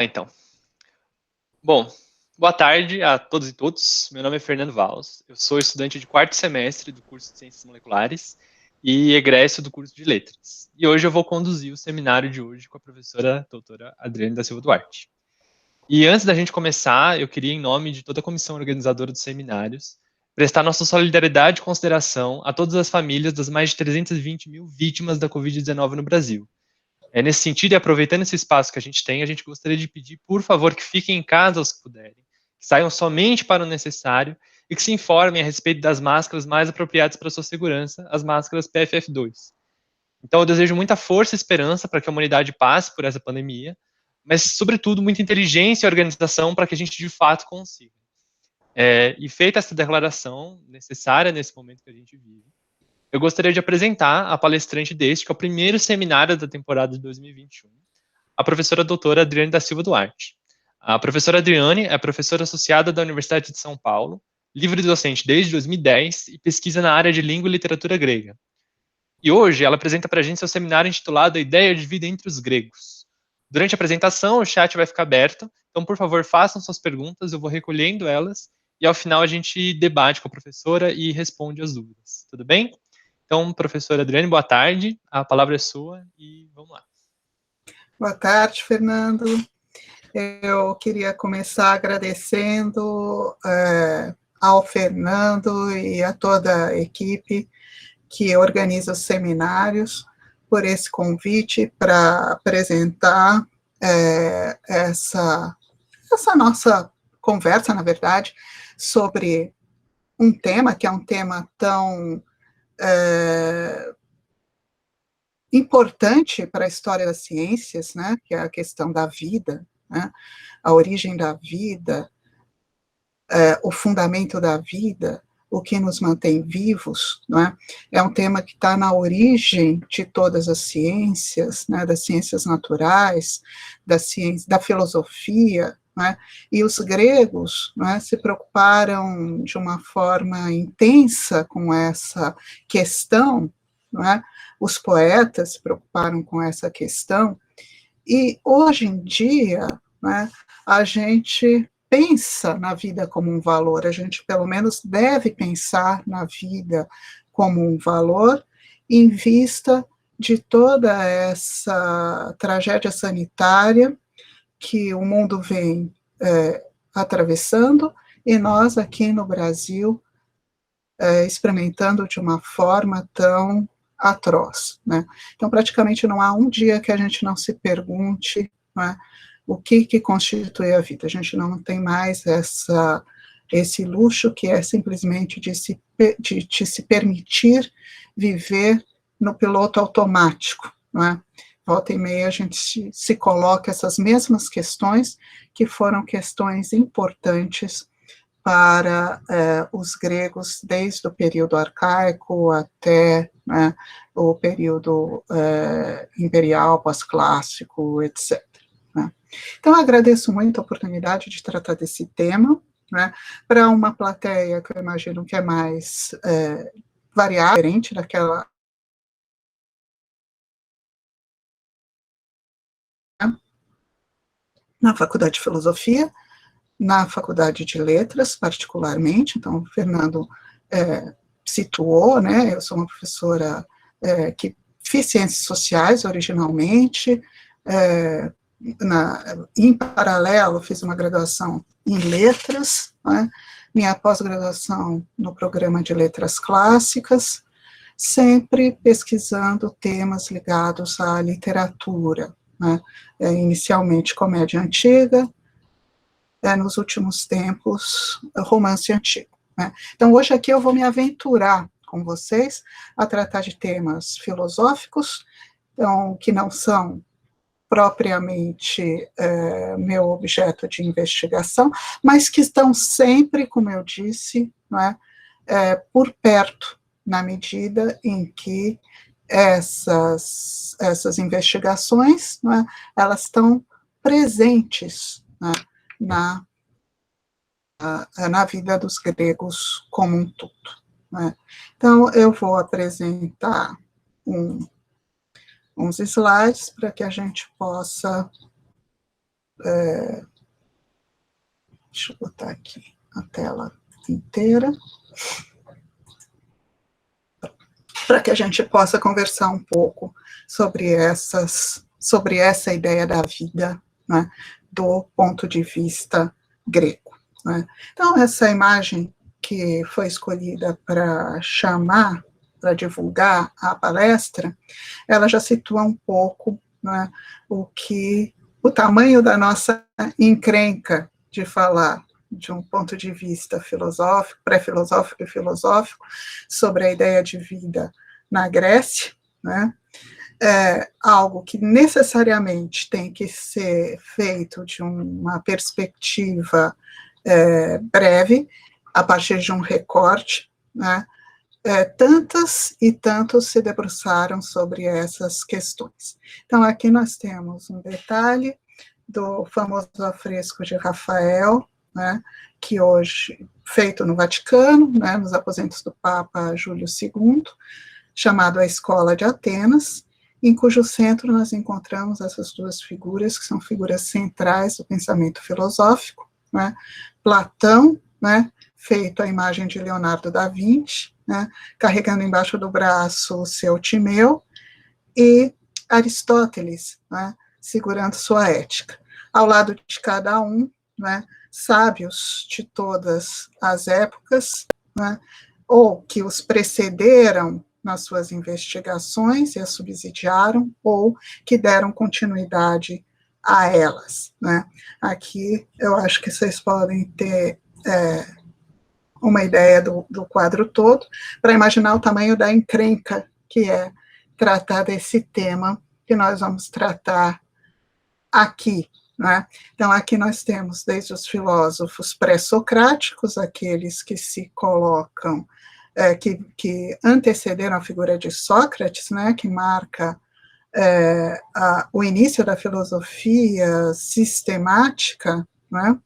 Então, bom, boa tarde a todos e todas. Meu nome é Fernando Valls. Eu sou estudante de quarto semestre do curso de Ciências Moleculares e egresso do curso de Letras. E hoje eu vou conduzir o seminário de hoje com a professora doutora Adriane da Silva Duarte. E antes da gente começar, eu queria, em nome de toda a comissão organizadora dos seminários, prestar nossa solidariedade e consideração a todas as famílias das mais de 320 mil vítimas da Covid-19 no Brasil. Nesse sentido, e aproveitando esse espaço que a gente tem, a gente gostaria de pedir, por favor, que fiquem em casa os que puderem, que saiam somente para o necessário e que se informem a respeito das máscaras mais apropriadas para a sua segurança, as máscaras PFF2. Então, eu desejo muita força e esperança para que a humanidade passe por essa pandemia, mas, sobretudo, muita inteligência e organização para que a gente, de fato, consiga. E feita essa declaração necessária nesse momento que a gente vive, eu gostaria de apresentar a palestrante deste, que é o primeiro seminário da temporada de 2021, a professora doutora Adriane da Silva Duarte. A professora Adriane é professora associada da Universidade de São Paulo, livre docente desde 2010 e pesquisa na área de língua e literatura grega. E hoje ela apresenta para a gente seu seminário intitulado A Ideia de Vida entre os Gregos. Durante a apresentação, o chat vai ficar aberto, então, por favor, façam suas perguntas, eu vou recolhendo elas, e ao final a gente debate com a professora e responde as dúvidas. Tudo bem? Então, professora Adriane, boa tarde, a palavra é sua e vamos lá. Boa tarde, Fernando. Eu queria começar agradecendo ao Fernando e a toda a equipe que organiza os seminários por esse convite para apresentar essa nossa conversa, na verdade, sobre um tema que é um tema tão importante para a história das ciências, né, que é a questão da vida, né, a origem da vida, o fundamento da vida, o que nos mantém vivos, não é? É um tema que está na origem de todas as ciências, né, das ciências naturais, da filosofia, não é? E os gregos, não é, se preocuparam de uma forma intensa com essa questão, não é? Os poetas se preocuparam com essa questão, e hoje em dia, né, a gente pensa na vida como um valor, a gente pelo menos deve pensar na vida como um valor, em vista de toda essa tragédia sanitária que o mundo vem atravessando, e nós aqui no Brasil experimentando de uma forma tão atroz, né? Então, praticamente não há um dia que a gente não se pergunte, né, o que constitui a vida. A gente não tem mais esse luxo que é simplesmente de se permitir viver no piloto automático, não é? Volta e meia a gente se coloca essas mesmas questões, que foram questões importantes para os gregos, desde o período arcaico até, né, o período imperial, pós-clássico, etc. Né. Então, eu agradeço muito a oportunidade de tratar desse tema, né, para uma plateia que eu imagino que é mais variada, diferente daquela... Na Faculdade de Filosofia, na Faculdade de Letras, particularmente. Então, o Fernando situou, né, eu sou uma professora que fiz Ciências Sociais originalmente, em paralelo, fiz uma graduação em Letras, né, minha pós-graduação no programa de Letras Clássicas, sempre pesquisando temas ligados à literatura, né, inicialmente comédia antiga, nos últimos tempos, romance antigo, né? Então, hoje aqui eu vou me aventurar com vocês a tratar de temas filosóficos, então, que não são propriamente meu objeto de investigação, mas que estão sempre, como eu disse, não é, por perto, na medida em que essas investigações, não é, elas estão presentes, né, na vida dos gregos como um todo, né? Então, eu vou apresentar uns slides para que a gente possa deixa eu botar aqui a tela inteira, para que a gente possa conversar um pouco sobre essa ideia da vida, né, do ponto de vista grego. Né. Então, essa imagem que foi escolhida para divulgar a palestra, ela já situa um pouco, né, o tamanho da nossa encrenca de falar de um ponto de vista filosófico, pré-filosófico e filosófico, sobre a ideia de vida na Grécia, né? Algo que necessariamente tem que ser feito de uma perspectiva breve, a partir de um recorte, né? Tantas e tantos se debruçaram sobre essas questões. Então, aqui nós temos um detalhe do famoso afresco de Rafael, né, que hoje, feito no Vaticano, né, nos aposentos do Papa Júlio II, chamado A Escola de Atenas, em cujo centro nós encontramos essas duas figuras, que são figuras centrais do pensamento filosófico, né, Platão, né, feito à imagem de Leonardo da Vinci, né, carregando embaixo do braço o seu Timeu, e Aristóteles, né, segurando sua ética. Ao lado de cada um, né, sábios de todas as épocas, né, ou que os precederam nas suas investigações e as subsidiaram, ou que deram continuidade a elas. Né. Aqui eu acho que vocês podem ter uma ideia do quadro todo, para imaginar o tamanho da encrenca que é tratar desse tema que nós vamos tratar aqui. Né? Então, aqui nós temos desde os filósofos pré-socráticos, aqueles que se colocam, que antecederam a figura de Sócrates, né, que marca o início da filosofia sistemática, né,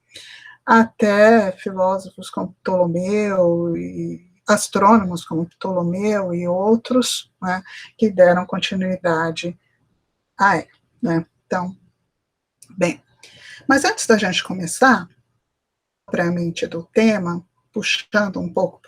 até filósofos como Ptolomeu e astrônomos como Ptolomeu e outros, né, que deram continuidade a ela. Né? Então, bem, mas antes da gente começar, propriamente do tema, puxando um pouco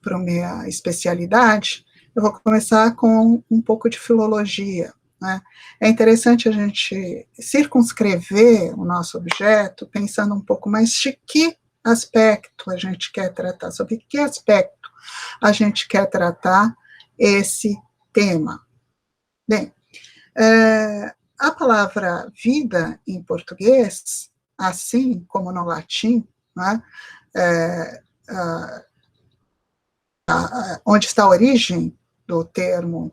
para a minha especialidade, eu vou começar com um pouco de filologia. Né? É interessante a gente circunscrever o nosso objeto pensando um pouco mais de que aspecto a gente quer tratar, sobre que aspecto a gente quer tratar esse tema. Bem, a palavra vida em português, assim como no latim, né, onde está a origem do termo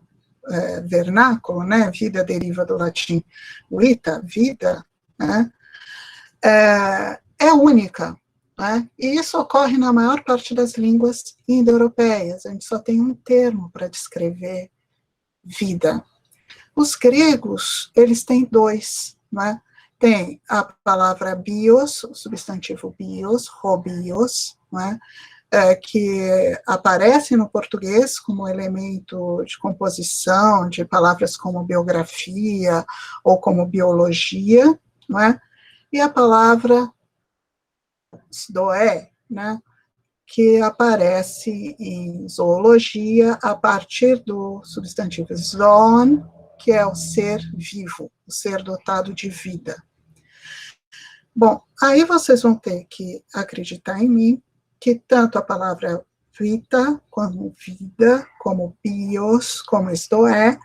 vernáculo, né, vida deriva do latim vita, vida, né, é única, né, e isso ocorre na maior parte das línguas indo-europeias, a gente só tem um termo para descrever vida. Os gregos, eles têm dois, né, tem a palavra bios, o substantivo bios, hobios, né, que aparece no português como elemento de composição de palavras como biografia ou como biologia, não é? E a palavra zoé, né, que aparece em zoologia a partir do substantivo zoon, que é o ser vivo, o ser dotado de vida. Bom, aí vocês vão ter que acreditar em mim que tanto a palavra vita, como vida, como bios, como isto é,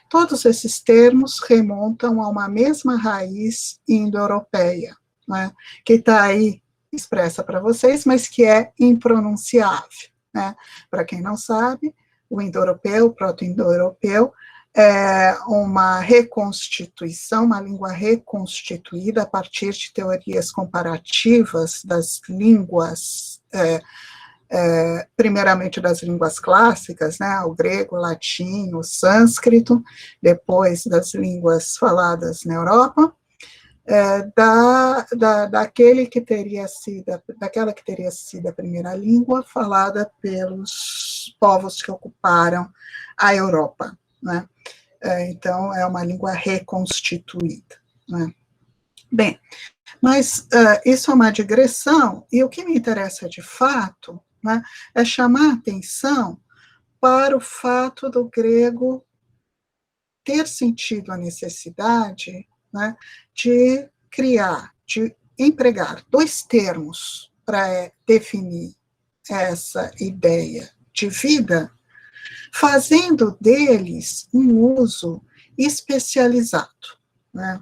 todos esses termos remontam a uma mesma raiz indo-europeia, né, que está aí expressa para vocês, mas que é impronunciável. Né? Para quem não sabe, o indo-europeu, o proto-indo-europeu, é uma reconstituição, uma língua reconstituída a partir de teorias comparativas das línguas, primeiramente das línguas clássicas, né, o grego, o latim, o sânscrito, depois das línguas faladas na Europa, daquela que teria sido a primeira língua falada pelos povos que ocuparam a Europa. Né? Então, é uma língua reconstituída. Né? Bem, mas isso é uma digressão, e o que me interessa de fato, né, é chamar a atenção para o fato do grego ter sentido a necessidade, né, de criar, de empregar dois termos para definir essa ideia de vida, fazendo deles um uso especializado, né,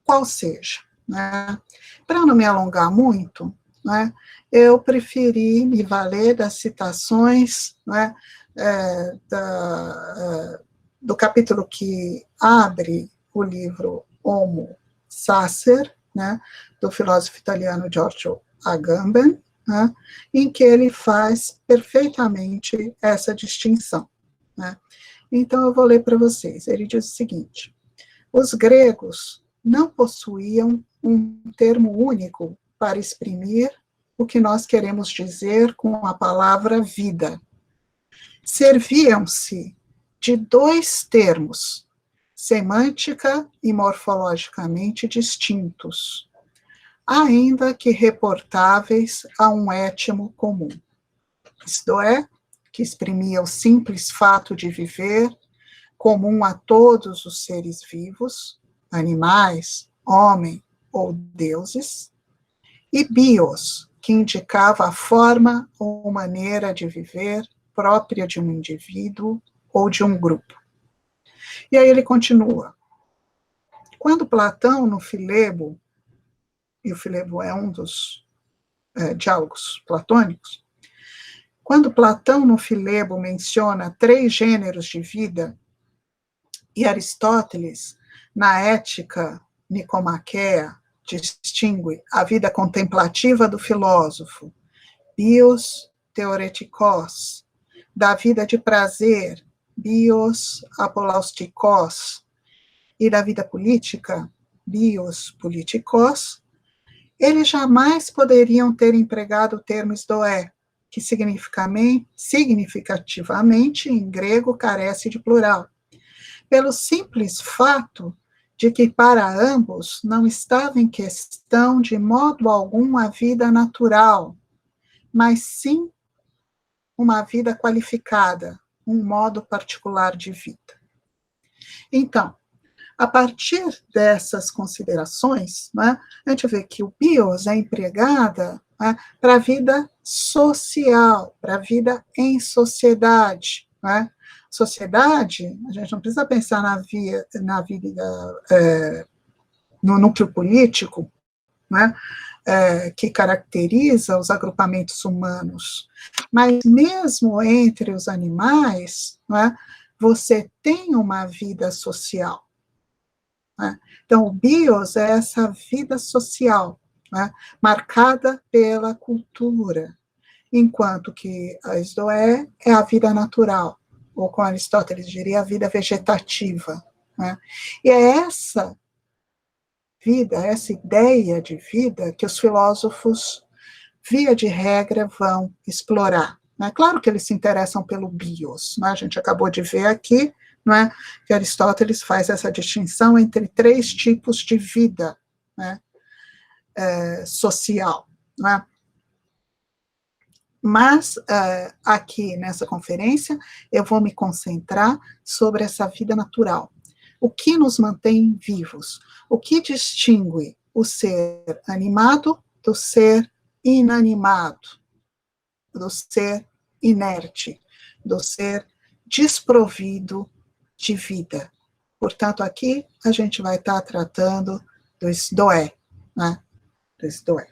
qual seja. Né. Para não me alongar muito, né, eu preferi me valer das citações, né, do capítulo que abre o livro Homo Sacer, né, do filósofo italiano Giorgio Agamben, né, em que ele faz perfeitamente essa distinção. Né. Então, eu vou ler para vocês. Ele diz o seguinte: os gregos não possuíam um termo único para exprimir o que nós queremos dizer com a palavra vida. Serviam-se de dois termos, semântica e morfologicamente distintos, ainda que reportáveis a um étimo comum. Isto é, que exprimia o simples fato de viver, comum a todos os seres vivos, animais, homem ou deuses, e bios, que indicava a forma ou maneira de viver própria de um indivíduo ou de um grupo. E aí ele continua. Quando Platão, no Filebo, e o Filebo é um dos diálogos platônicos, quando Platão, no Filebo, menciona 3 gêneros de vida, e Aristóteles, na Ética Nicomaquea, distingue a vida contemplativa do filósofo, bios theoretikos, da vida de prazer, bios apolaustikos, e da vida política, bios politikos, eles jamais poderiam ter empregado o termo isdoé, que significativamente em grego carece de plural, pelo simples fato de que para ambos não estava em questão de modo algum a vida natural, mas sim uma vida qualificada, um modo particular de vida. Então, a partir dessas considerações, né, a gente vê que o bios é empregada, né, para a vida social, para a vida em sociedade. Né. Sociedade, a gente não precisa pensar na vida no núcleo político, né, que caracteriza os agrupamentos humanos, mas mesmo entre os animais, né, você tem uma vida social. Né? Então, o bios é essa vida social, né, marcada pela cultura, enquanto que a isdoé é a vida natural, ou como Aristóteles diria, a vida vegetativa. Né? E é essa vida, essa ideia de vida que os filósofos, via de regra, vão explorar. É claro que eles se interessam pelo bios, né? A gente acabou de ver aqui, não é, que Aristóteles faz essa distinção entre 3 tipos de vida, né, social. Não é? Mas, aqui nessa conferência, eu vou me concentrar sobre essa vida natural. O que nos mantém vivos? O que distingue o ser animado do ser inanimado, do ser inerte, do ser desprovido de vida? Portanto, aqui a gente vai estar tratando do isdoé, né? Do isdoé.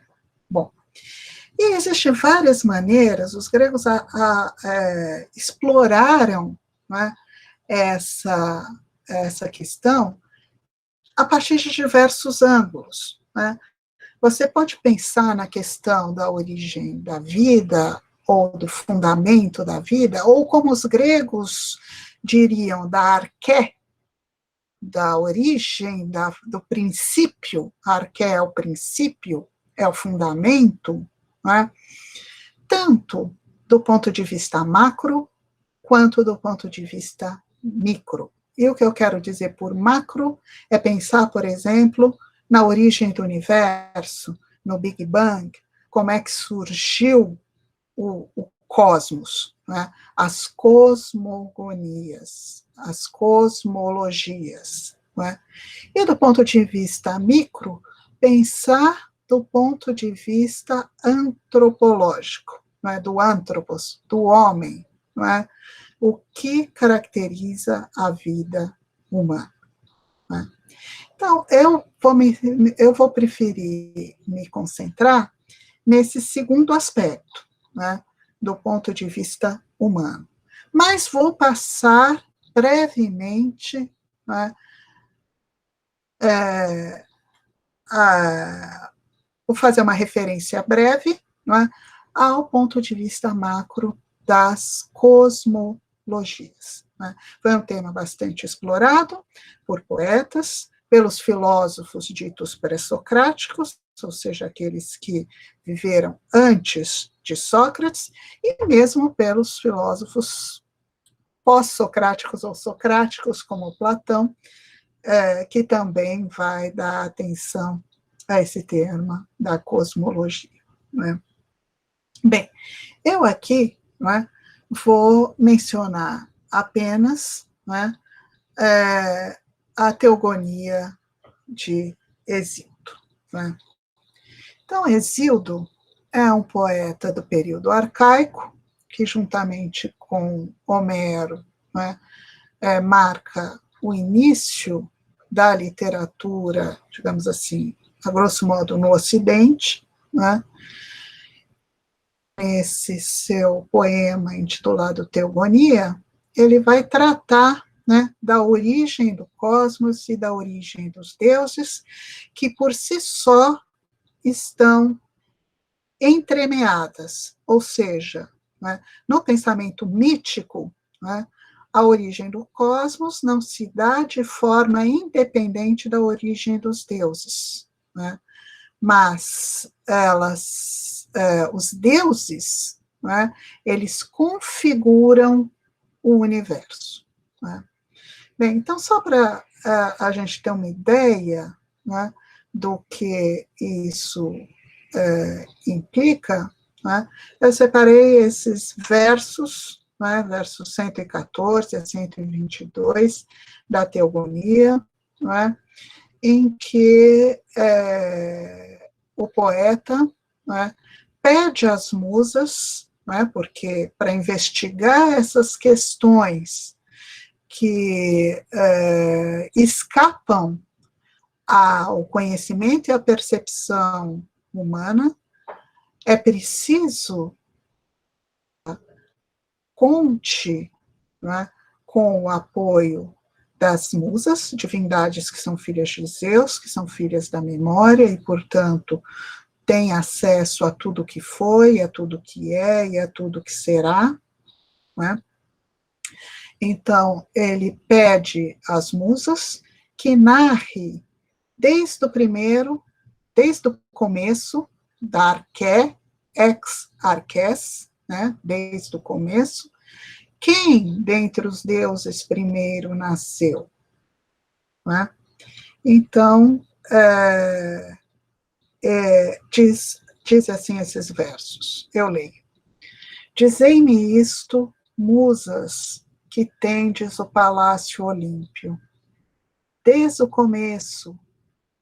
Bom, e existem várias maneiras, os gregos exploraram, né, essa questão a partir de diversos ângulos. Né? Você pode pensar na questão da origem da vida, ou do fundamento da vida, ou como os gregos diriam, da arqué, da origem, do princípio. A arqué é o princípio, é o fundamento, né? Tanto do ponto de vista macro, quanto do ponto de vista micro. E o que eu quero dizer por macro é pensar, por exemplo, na origem do universo, no Big Bang, como é que surgiu o cosmos, né? As cosmogonias, as cosmologias. Né? E do ponto de vista micro, pensar do ponto de vista antropológico, né? Do antropos, do homem, né? O que caracteriza a vida humana. Né? Então, eu vou preferir me concentrar nesse segundo aspecto, né, do ponto de vista humano. Mas vou passar brevemente, né, vou fazer uma referência breve, né, ao ponto de vista macro das cosmologias. Né. Foi um tema bastante explorado por poetas, pelos filósofos ditos pré-socráticos, ou seja, aqueles que viveram antes de Sócrates, e mesmo pelos filósofos pós-socráticos ou socráticos, como Platão, que também vai dar atenção a esse termo da cosmologia. Né? Bem, eu aqui, né, vou mencionar apenas, né, a teogonia de Hesíodo. Né? Então, Hesíodo é um poeta do período arcaico, que juntamente com Homero, né, marca o início da literatura, digamos assim, a grosso modo, no Ocidente. Né? Esse seu poema intitulado Teogonia, ele vai tratar, né, da origem do cosmos e da origem dos deuses, que por si só estão entremeadas, ou seja, né, no pensamento mítico, né, a origem do cosmos não se dá de forma independente da origem dos deuses, né, mas os deuses, né, eles configuram o universo. Né. Bem, então, só para a gente ter uma ideia, né, do que isso implica, né, eu separei esses versos, né, versos 114 a 122 da Teogonia, né, em que o poeta, né, pede às musas, né, porque para investigar essas questões que escapam ao conhecimento e à percepção humana, é preciso conte, né, com o apoio das musas, divindades que são filhas de Zeus, que são filhas da memória e, portanto, têm acesso a tudo que foi, a tudo que é e a tudo que será. Né? Então, ele pede às musas que narre desde o começo, da arqué, ex arqués, né, desde o começo, quem dentre os deuses primeiro nasceu. Né? Então, diz assim esses versos, eu leio. Dizei-me isto, musas, que tendes o palácio olímpio, desde o começo,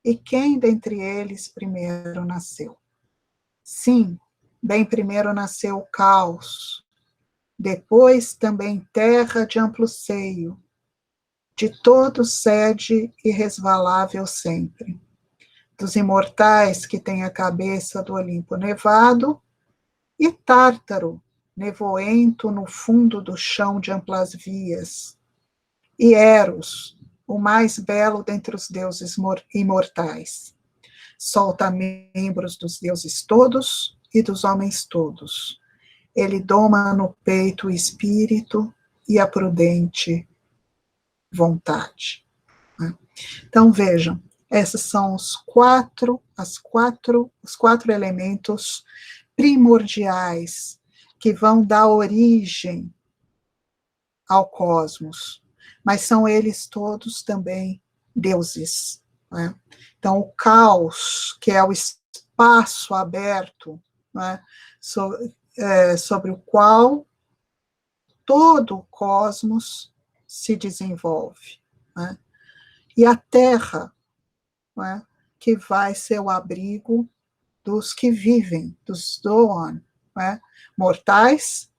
e quem dentre eles primeiro nasceu? Sim, bem primeiro nasceu o caos, depois também terra de amplo seio, de todo sede irresvalável sempre, dos imortais que têm a cabeça do Olimpo nevado, e Tártaro, nevoento no fundo do chão de amplas vias, e Eros, o mais belo dentre os deuses imortais. Solta membros dos deuses todos e dos homens todos. Ele doma no peito o espírito e a prudente vontade. Então, vejam, esses são os quatro elementos primordiais que vão dar origem ao cosmos, mas são eles todos também deuses, né? Então, o caos, que é o espaço aberto, né, sobre o qual todo o cosmos se desenvolve, né? E a Terra, né, que vai ser o abrigo dos que vivem, dos Doan, né, mortais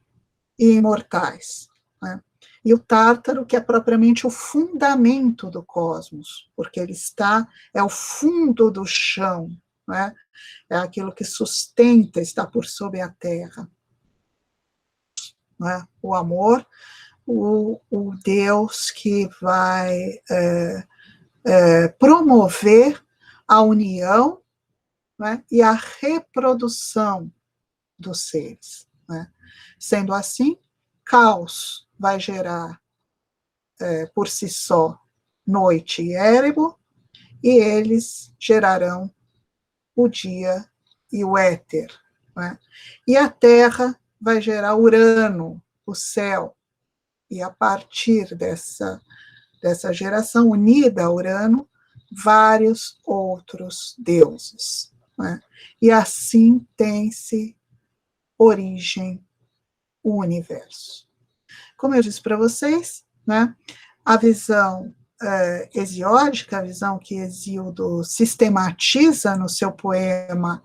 e imortais, né? E o Tártaro, que é propriamente o fundamento do cosmos, porque ele é o fundo do chão, né? É aquilo que sustenta, está por sobre a terra, né? O amor, o Deus que vai promover a união, né, e a reprodução dos seres, né? Sendo assim, caos vai gerar por si só noite e érebo, e eles gerarão o dia e o éter, né? E a Terra vai gerar Urano, o céu, e a partir dessa geração unida a Urano, vários outros deuses, né? E assim tem-se origem o universo. Como eu disse para vocês, né, a visão hesiódica, a visão que Hesíodo sistematiza no seu poema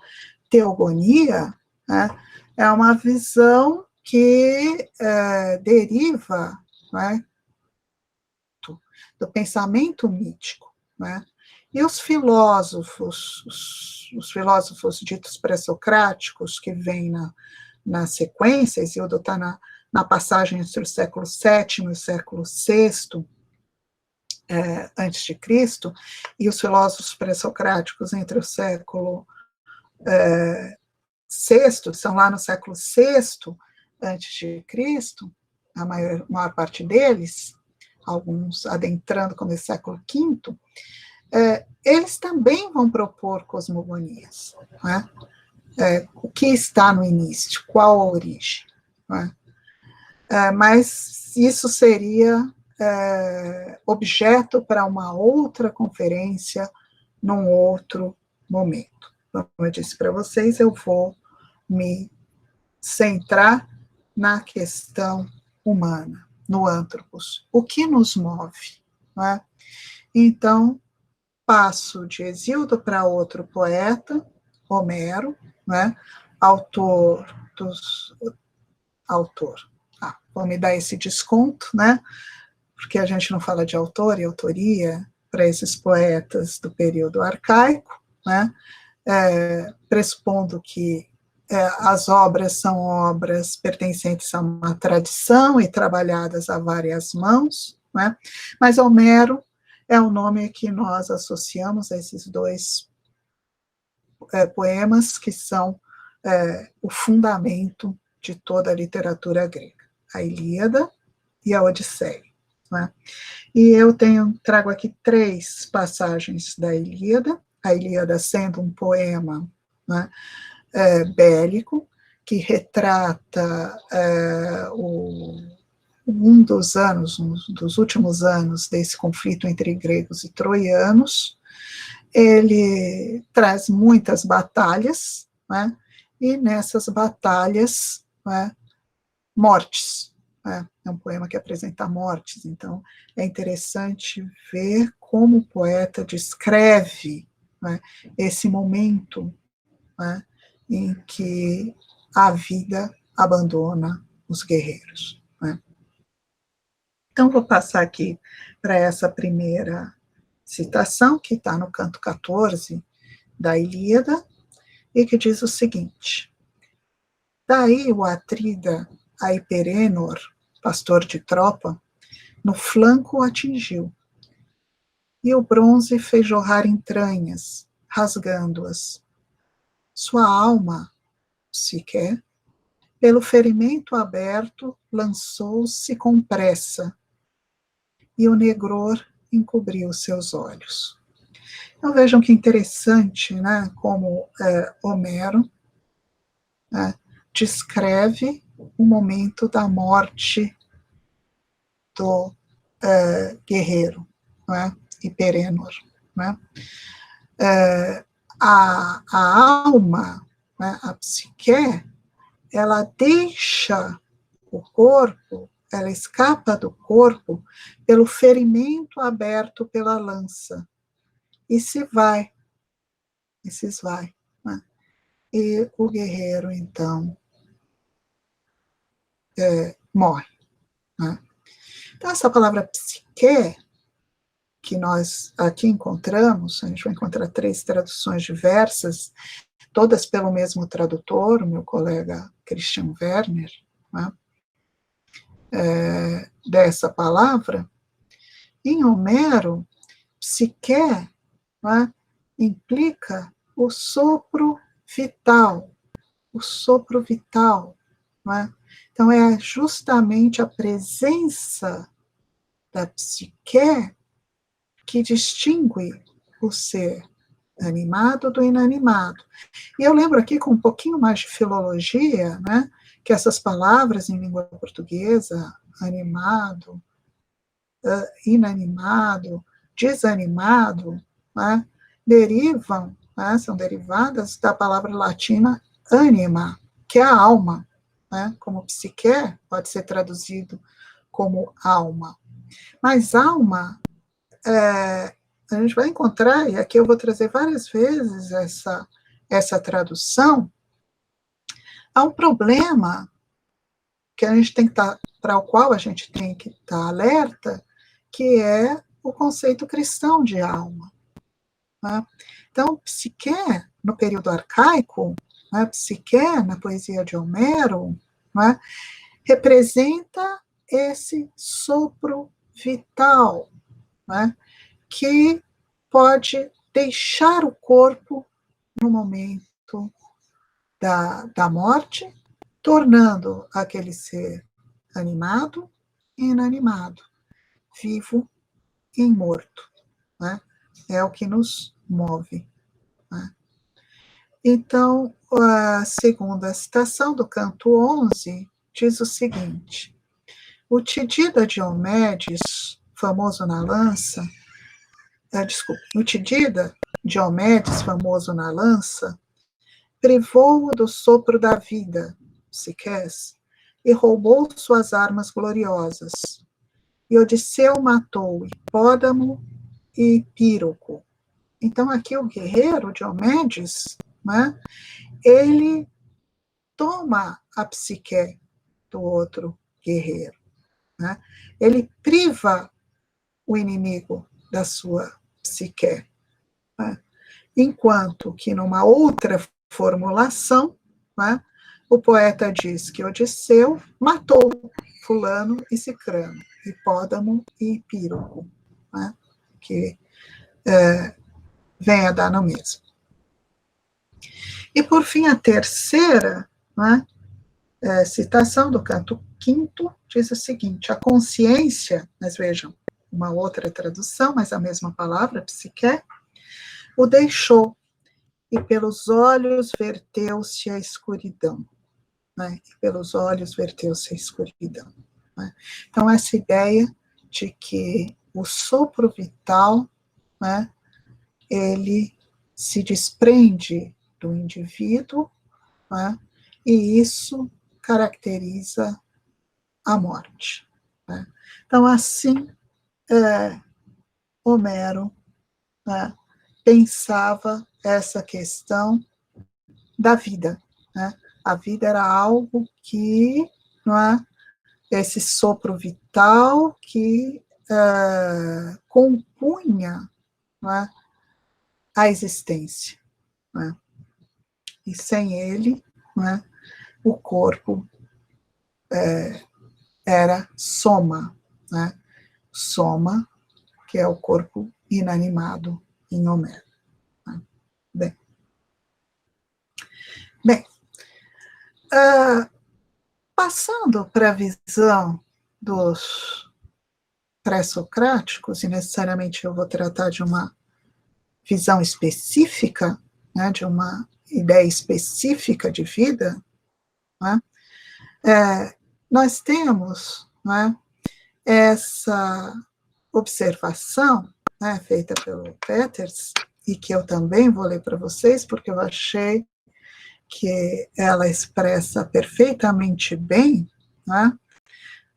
Teogonia, né, é uma visão que deriva, né, do pensamento mítico, né? E os filósofos, os filósofos ditos pré-socráticos, que vêm na sequência, Hesíodo está na passagem entre o século VII e o século VI, antes de Cristo, e os filósofos pré-socráticos entre o século VI, são lá no século VI antes de Cristo, a maior parte deles, alguns adentrando como esse século V, eles também vão propor cosmogonias, né? O que está no início, qual a origem, né? Mas isso seria objeto para uma outra conferência, num outro momento. Como eu disse para vocês, eu vou me centrar na questão humana, no antropos, o que nos move, né? Então, passo de Hesíodo para outro poeta, Homero, né? Autor. Vou me dar esse desconto, né? Porque a gente não fala de autor e autoria para esses poetas do período arcaico, né? Pressupondo que as obras são obras pertencentes a uma tradição e trabalhadas a várias mãos, né? Mas Homero é o nome que nós associamos a esses dois poemas que são o fundamento de toda a literatura grega, a Ilíada e a Odisseia, né? E eu trago aqui 3 passagens da Ilíada, a Ilíada sendo um poema, né, bélico, que retrata um dos últimos anos desse conflito entre gregos e troianos. Ele traz muitas batalhas, né, e nessas batalhas, né, mortes. É um poema que apresenta mortes, então é interessante ver como o poeta descreve, né, esse momento, né, em que a vida abandona os guerreiros, né. Então, vou passar aqui para essa primeira citação, que está no canto 14 da Ilíada, e que diz o seguinte: daí o Atrida a Hiperenor, pastor de tropa, no flanco o atingiu, e o bronze fez jorrar entranhas, rasgando-as. Sua alma, sequer, pelo ferimento aberto, lançou-se com pressa, e o negror encobriu seus olhos. Então vejam que interessante, né, como Homero, né, descreve o momento da morte do guerreiro, né, Hiperenor. né? A alma, né, a psique, ela deixa o corpo, ela escapa do corpo pelo ferimento aberto pela lança e se vai, né? E o guerreiro, então, morre, né? Então, essa palavra psique, que nós aqui encontramos, a gente vai encontrar 3 traduções diversas, todas pelo mesmo tradutor, o meu colega Christian Werner, né? Dessa palavra. Em Homero, psique, né, implica o sopro vital, o sopro vital. Né? Então, é justamente a presença da psique que distingue o ser animado do inanimado. E eu lembro aqui, com um pouquinho mais de filologia, né, que essas palavras em língua portuguesa, animado, inanimado, desanimado, né, derivam, né, são derivadas da palavra latina anima, que é a alma, né, como psique pode ser traduzido como alma. Mas alma, a gente vai encontrar, e aqui eu vou trazer várias vezes essa tradução, há um problema que a gente tem que estar, para o qual a gente tem que estar alerta, que é o conceito cristão de alma. Né? Então, psique, no período arcaico, né, psique, na poesia de Homero, né, representa esse sopro vital, né, que pode deixar o corpo no momento da morte, tornando aquele ser animado e inanimado, vivo e morto. Né? É o que nos move. Né? Então, a segunda citação do canto 11 diz o seguinte: o Tidida Diomedes, famoso na lança, o Tidida Diomedes, famoso na lança, privou-o do sopro da vida, Psiques, e roubou suas armas gloriosas. E Odisseu matou Hipódamo e Píroco. Então, aqui o guerreiro Diomedes, né, ele toma a psique do outro guerreiro. Né? Ele priva o inimigo da sua psique. Né? Enquanto que numa outra formulação, né, o poeta diz que Odisseu matou fulano e cicrano, Hipódamo e Píroco, né, que vem a dar no mesmo. E, por fim, a terceira, né, citação do canto 5º diz o seguinte: a consciência, mas vejam, uma outra tradução, mas a mesma palavra, psique, o deixou, e pelos olhos verteu-se a escuridão. Né? E pelos olhos verteu-se a escuridão. Né? Então, essa ideia de que o sopro vital, né, ele se desprende do indivíduo, né, e isso caracteriza a morte. Né? Então, assim, Homero, né, pensava essa questão da vida. Né? A vida era algo que, não é, esse sopro vital que compunha, não é, a existência. Não é? E sem ele, não é, o corpo era soma, né? Soma, que é o corpo inanimado em Homero. Né? Bem, passando para a visão dos pré-socráticos, e necessariamente eu vou tratar de uma visão específica, né, de uma ideia específica de vida, né, nós temos, né, essa observação, né, feita pelo Peters, e que eu também vou ler para vocês, porque eu achei que ela expressa perfeitamente bem, né,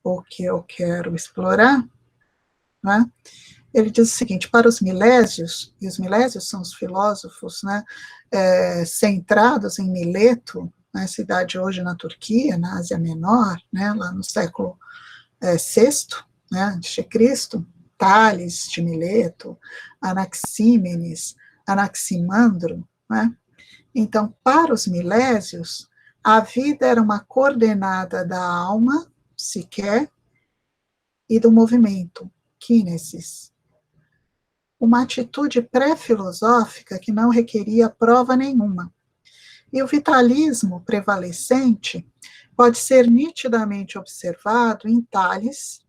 o que eu quero explorar, né. Ele diz o seguinte: para os milésios, e os milésios são os filósofos, né, centrados em Mileto, né, cidade hoje na Turquia, na Ásia Menor, né, lá no século VI, né, antes de Cristo, Tales de Mileto, Anaxímenes, Anaximandro, né. Então, para os milésios, a vida era uma coordenada da alma, psique, e do movimento, kínesis. Uma atitude pré-filosófica que não requeria prova nenhuma. E o vitalismo prevalecente pode ser nitidamente observado em Tales,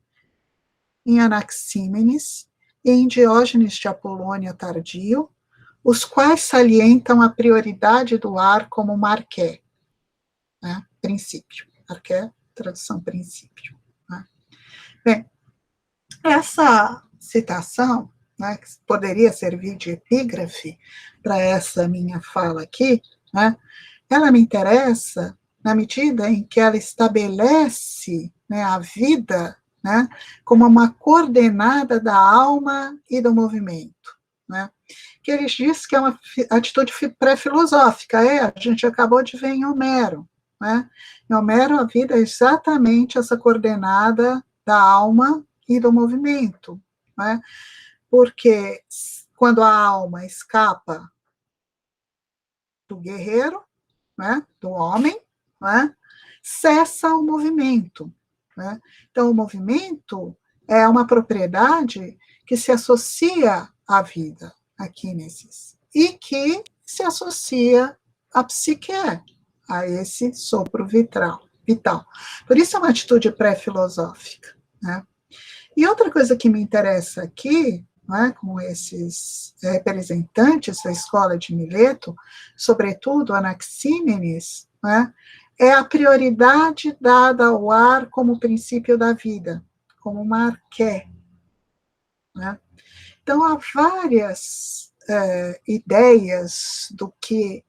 em Anaxímenes e em Diógenes de Apolônia Tardio, os quais salientam a prioridade do ar como marqué, né, princípio. Marqué, tradução princípio. Né. Bem, essa citação, né, que poderia servir de epígrafe para essa minha fala aqui, né, ela me interessa na medida em que ela estabelece, né, a vida, né, como uma coordenada da alma e do movimento, né, que ele diz que é uma atitude pré-filosófica, a gente acabou de ver em Homero, né, em Homero a vida é exatamente essa coordenada da alma e do movimento, né, porque quando a alma escapa do guerreiro, né, do homem, né, cessa o movimento, né. Então, o movimento é uma propriedade que se associa à vida, aqui nesses, e que se associa à psique, a esse sopro vital. Por isso é uma atitude pré-filosófica, né. E outra coisa que me interessa aqui, né, com esses representantes da escola de Mileto, sobretudo Anaxímenes, né, é a prioridade dada ao ar como princípio da vida, como uma arqué. Né. Então, há várias ideias do que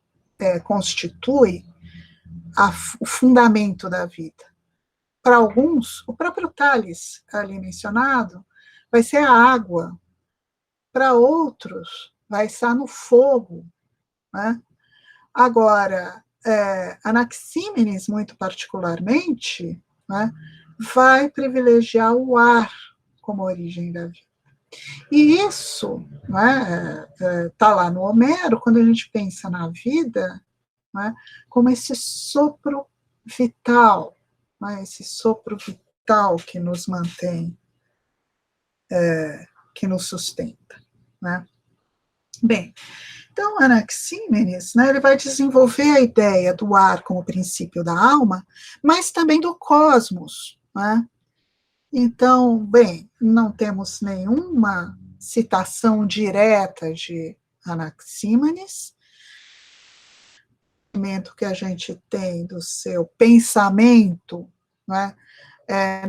constitui o fundamento da vida. Para alguns, o próprio Tales, ali mencionado, vai ser a água. Para outros, vai estar no fogo. Né? Agora, Anaxímenes, muito particularmente, né, vai privilegiar o ar como origem da vida. E isso está lá no Homero, quando a gente pensa na vida, né, como esse sopro vital, né, esse sopro vital que nos mantém, que nos sustenta. Né? Bem, então Anaxímenes, né, ele vai desenvolver a ideia do ar como princípio da alma, mas também do cosmos. Né? Então, bem, não temos nenhuma citação direta de Anaxímenes, o que a gente tem do seu pensamento, né,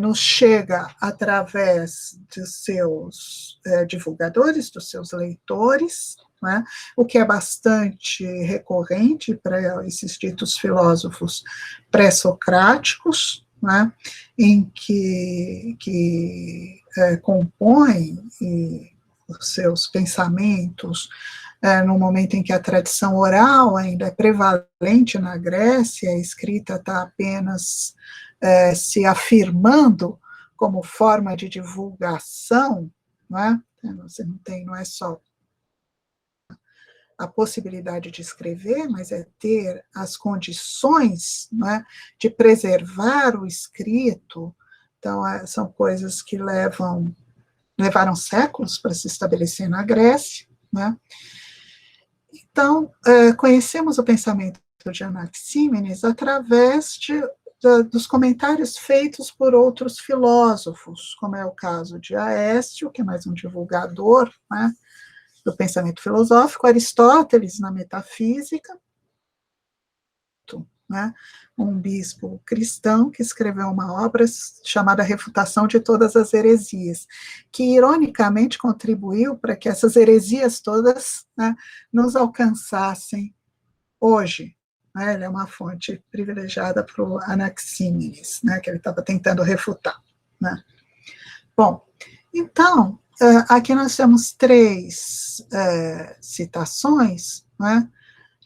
nos chega através dos seus divulgadores, dos seus leitores, né, o que é bastante recorrente para esses ditos filósofos pré-socráticos, né, em que compõem os seus pensamentos no momento em que a tradição oral ainda é prevalente na Grécia, a escrita está apenas se afirmando como forma de divulgação, não é? Você não é só a possibilidade de escrever, mas é ter as condições, não é, de preservar o escrito. Então, são coisas que levaram séculos para se estabelecer na Grécia, né? Então, conhecemos o pensamento de Anaxímenes através dos comentários feitos por outros filósofos, como é o caso de Aécio, que é mais um divulgador, né, do pensamento filosófico, Aristóteles na metafísica, né, um bispo cristão que escreveu uma obra chamada Refutação de Todas as Heresias, que ironicamente contribuiu para que essas heresias todas, né, nos alcançassem hoje. Né, ele é uma fonte privilegiada para o Anaxímenes, né, que ele estava tentando refutar. Né. Bom, então, aqui nós temos 3 citações, né,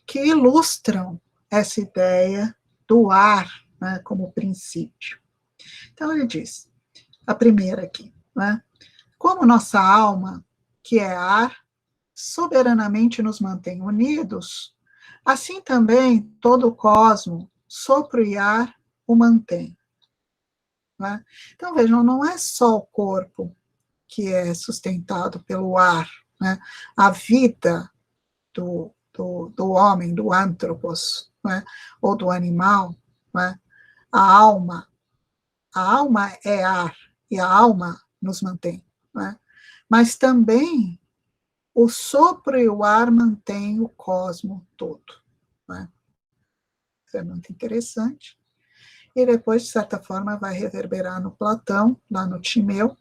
que ilustram essa ideia do ar, né, como princípio. Então, ele diz, a primeira aqui, né, como nossa alma, que é ar, soberanamente nos mantém unidos, assim também todo o cosmo, sopro e ar, o mantém. Né? Então, vejam, não é só o corpo que é sustentado pelo ar, né? A vida do homem, do antropos, né? Ou do animal, né? A alma é ar, e a alma nos mantém, né? Mas também o sopro e o ar mantêm o cosmo todo, né? Isso é muito interessante. E depois, de certa forma, vai reverberar no Platão, lá no Timeu,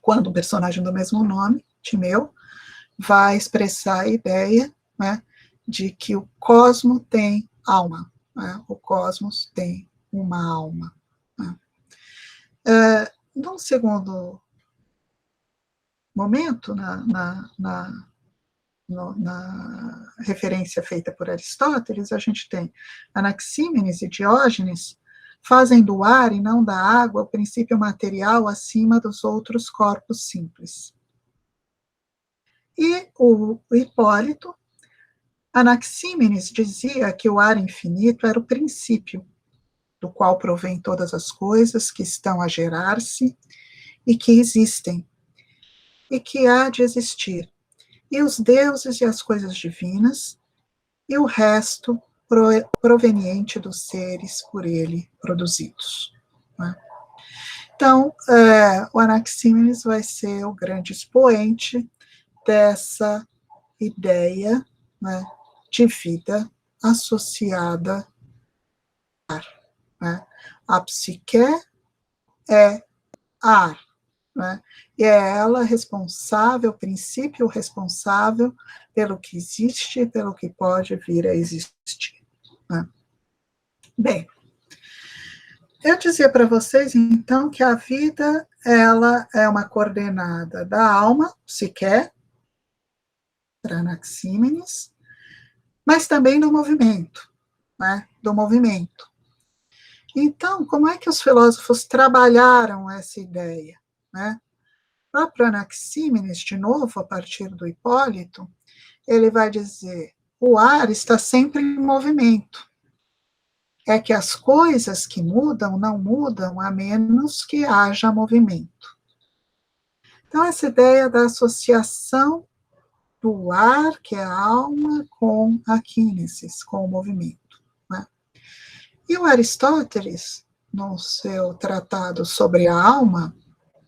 quando o personagem do mesmo nome, Timeu, vai expressar a ideia, né, de que o cosmo tem alma, né, o cosmos tem uma alma. Né. Num segundo momento, na referência feita por Aristóteles, a gente tem Anaxímenes e Diógenes fazem do ar e não da água o princípio material acima dos outros corpos simples. E o Hipólito, Anaxímenes dizia que o ar infinito era o princípio, do qual provém todas as coisas que estão a gerar-se e que existem, e que há de existir, e os deuses e as coisas divinas, e o resto proveniente dos seres por ele produzidos. Né? Então, o Anaxímenes vai ser o grande expoente dessa ideia, né, de vida associada ao ar. Né? A psique é ar, né? E é ela responsável, o princípio responsável pelo que existe, pelo que pode vir a existir. Né? Bem, eu dizia para vocês, então, que a vida, ela é uma coordenada da alma, psique, para Anaxímenes, mas também do movimento, né? Do movimento. Então, como é que os filósofos trabalharam essa ideia? Né? O próprio Anaxímenes, de novo, a partir do Hipólito, ele vai dizer, o ar está sempre em movimento. É que as coisas que mudam não mudam a menos que haja movimento. Então, essa ideia da associação do ar, que é a alma, com a kínesis, com o movimento. Né? E o Aristóteles, no seu tratado sobre a alma,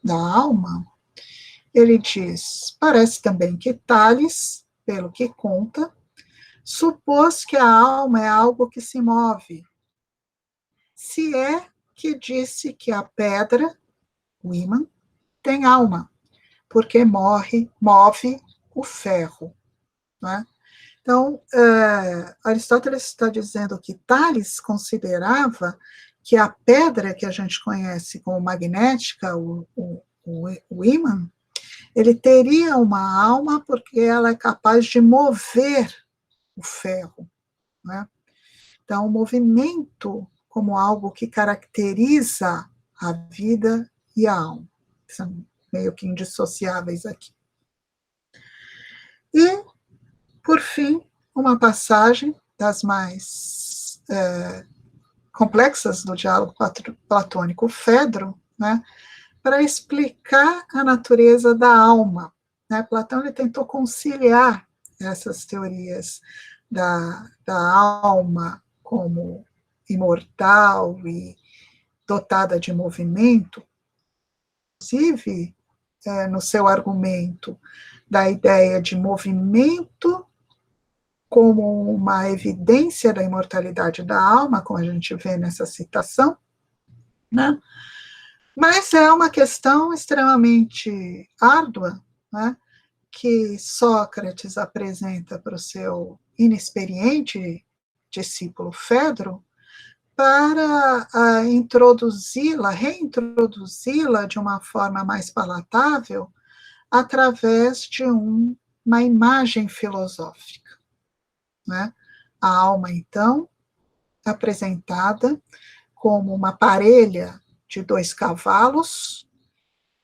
da alma, ele diz, parece também que Tales, pelo que conta, supôs que a alma é algo que se move, se é que disse que a pedra, o ímã, tem alma, porque move o ferro. Né? Então, Aristóteles está dizendo que Tales considerava que a pedra que a gente conhece como magnética, o ímã, ele teria uma alma porque ela é capaz de mover o ferro. Né? Então, o movimento como algo que caracteriza a vida e a alma. São meio que indissociáveis aqui. E, por fim, uma passagem das mais complexas do diálogo platônico, Fedro, né, para explicar a natureza da alma. Né? Platão ele tentou conciliar essas teorias da alma como imortal e dotada de movimento, inclusive no seu argumento da ideia de movimento como uma evidência da imortalidade da alma, como a gente vê nessa citação, né? Mas é uma questão extremamente árdua, né? Que Sócrates apresenta para o seu inexperiente discípulo Fedro, para introduzi-la, reintroduzi-la de uma forma mais palatável, através de uma imagem filosófica, né? A alma, então, apresentada como uma parelha de 2 cavalos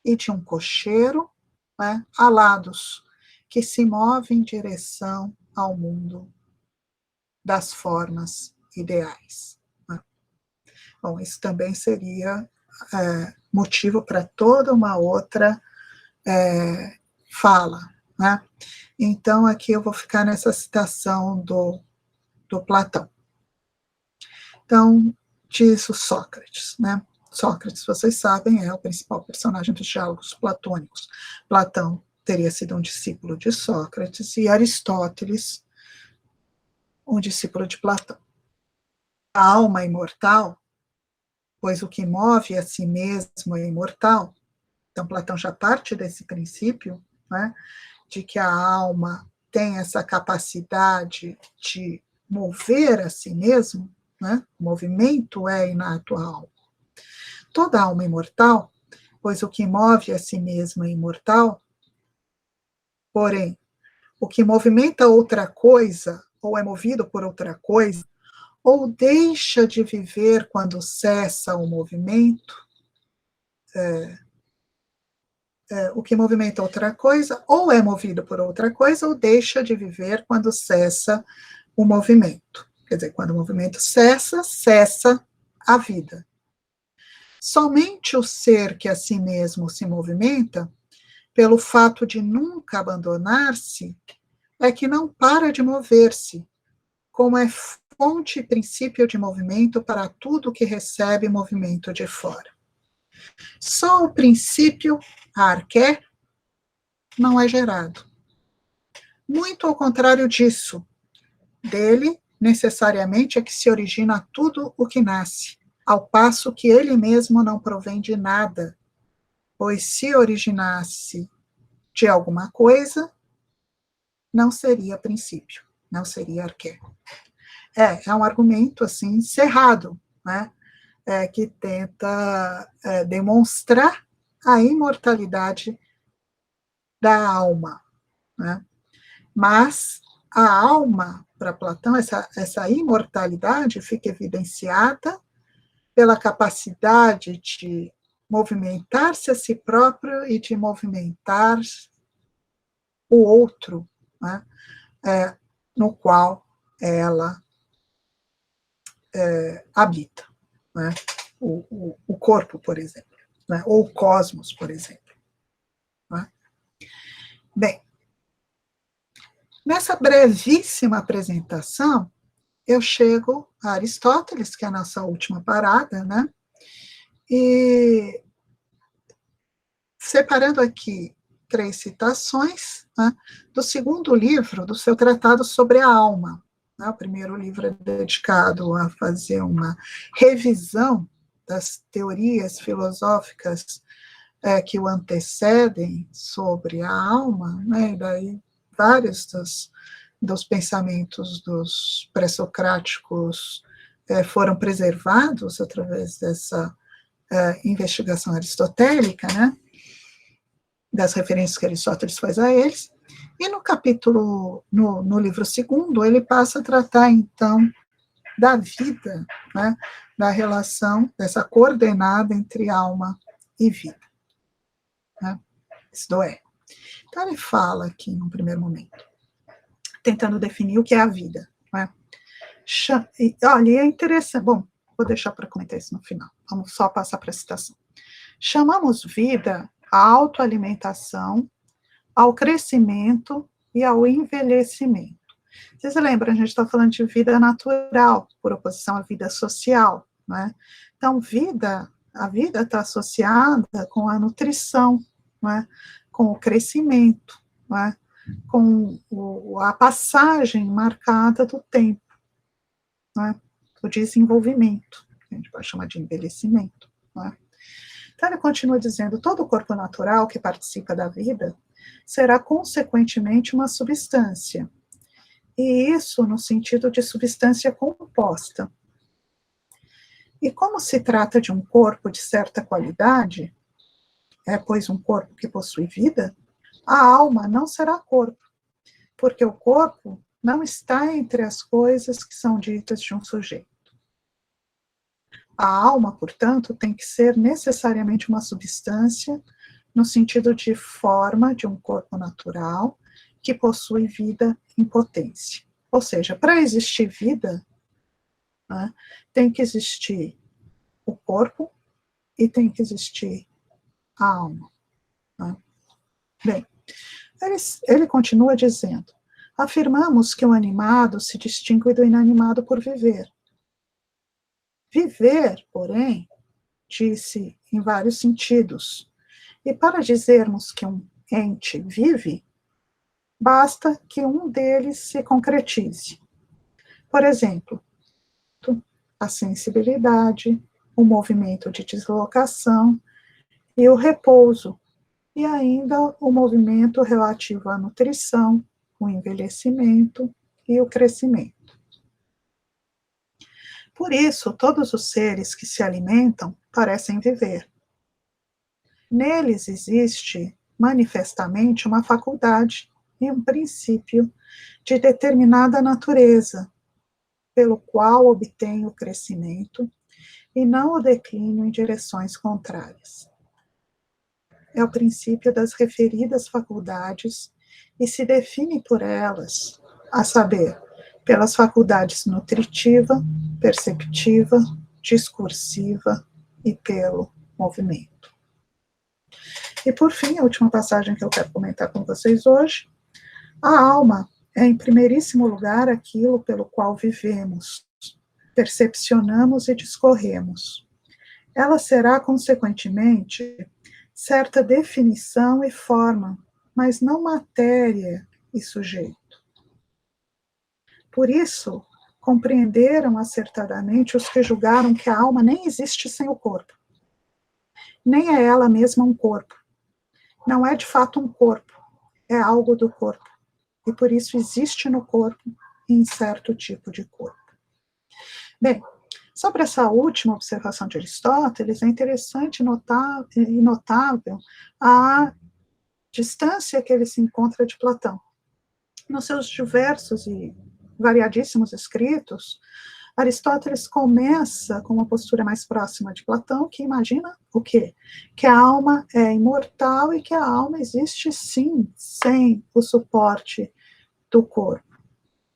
e de um cocheiro, né, alados, que se movem em direção ao mundo das formas ideais. Né? Bom, isso também seria motivo para toda uma outra fala. Né? Então, aqui eu vou ficar nessa citação do Platão. Então, diz o Sócrates, né? Sócrates, vocês sabem, é o principal personagem dos diálogos platônicos. Platão teria sido um discípulo de Sócrates e Aristóteles, um discípulo de Platão. A alma imortal, pois o que move a si mesmo é imortal. Então, Platão já parte desse princípio, né, de que a alma tem essa capacidade de mover a si mesmo, né? O movimento é inato à alma. Toda alma imortal, pois o que move a si mesmo é imortal, porém, o que movimenta outra coisa, ou é movido por outra coisa, ou deixa de viver quando cessa o movimento, o que movimenta outra coisa, ou é movido por outra coisa, ou deixa de viver quando cessa o movimento. Quer dizer, quando o movimento cessa, cessa a vida. Somente o ser que a si mesmo se movimenta, pelo fato de nunca abandonar-se, é que não para de mover-se, como é fonte e princípio de movimento para tudo que recebe movimento de fora. Só o princípio, a arqué, não é gerado. Muito ao contrário disso, dele, necessariamente, é que se origina tudo o que nasce, ao passo que ele mesmo não provém de nada, pois se originasse de alguma coisa, não seria princípio, não seria arqué. É um argumento, assim, cerrado, né? Que tenta demonstrar a imortalidade da alma, né? Mas a alma, para Platão, essa imortalidade fica evidenciada pela capacidade de movimentar-se a si próprio e de movimentar o outro, né? No qual ela habita, né? O corpo, por exemplo, né? Ou o cosmos, por exemplo. Né? Bem, nessa brevíssima apresentação, eu chego a Aristóteles, que é a nossa última parada, né? E separando aqui 3 citações, né, do segundo livro do seu tratado sobre a alma. Né? O primeiro livro é dedicado a fazer uma revisão das teorias filosóficas que o antecedem sobre a alma, né? E daí vários dos pensamentos dos pré-socráticos foram preservados através dessa investigação aristotélica, né? Das referências que Aristóteles faz a eles, e no capítulo, no livro segundo, ele passa a tratar, então, da vida, né, da relação, dessa coordenada entre alma e vida. Né, isto é. Então, ele fala aqui, num primeiro momento, tentando definir o que é a vida. Né. Olha, é interessante, bom, vou deixar para comentar isso no final, vamos só passar para a citação. Chamamos vida a autoalimentação, ao crescimento e ao envelhecimento. Vocês lembram, a gente está falando de vida natural, por oposição à vida social, né? Então, a vida está associada com a nutrição, né? Com o crescimento, né? com a passagem marcada do tempo, né, o desenvolvimento, que a gente pode chamar de envelhecimento. Né. Então, ele continua dizendo, todo corpo natural que participa da vida será, consequentemente, uma substância, e isso no sentido de substância composta. E como se trata de um corpo de certa qualidade, pois um corpo que possui vida, a alma não será corpo, porque o corpo não está entre as coisas que são ditas de um sujeito. A alma, portanto, tem que ser necessariamente uma substância, no sentido de forma de um corpo natural, que possui vida em potência. Ou seja, para existir vida, né, tem que existir o corpo e tem que existir a alma. Né? Bem, ele continua dizendo, afirmamos que o animado se distingue do inanimado por viver. Viver, porém, disse em vários sentidos. E para dizermos que um ente vive, basta que um deles se concretize. Por exemplo, a sensibilidade, o movimento de deslocação e o repouso, e ainda o movimento relativo à nutrição, o envelhecimento e o crescimento. Por isso, todos os seres que se alimentam parecem viver. Neles existe manifestamente uma faculdade e um princípio de determinada natureza, pelo qual obtém o crescimento e não o declínio em direções contrárias. É o princípio das referidas faculdades e se define por elas, a saber, pelas faculdades nutritiva, perceptiva, discursiva e pelo movimento. E por fim, a última passagem que eu quero comentar com vocês hoje, a alma é em primeiríssimo lugar aquilo pelo qual vivemos, percepcionamos e discorremos. Ela será, consequentemente, certa definição e forma, mas não matéria e sujeito. Por isso, compreenderam acertadamente os que julgaram que a alma nem existe sem o corpo. Nem é ela mesma um corpo. Não é de fato um corpo, é algo do corpo. E por isso existe no corpo em certo tipo de corpo. Bem, sobre essa última observação de Aristóteles, é interessante notar, e notável a distância que ele se encontra de Platão. Nos seus diversos e variadíssimos escritos, Aristóteles começa com uma postura mais próxima de Platão, que imagina o quê? Que a alma é imortal e que a alma existe sim, sem o suporte do corpo.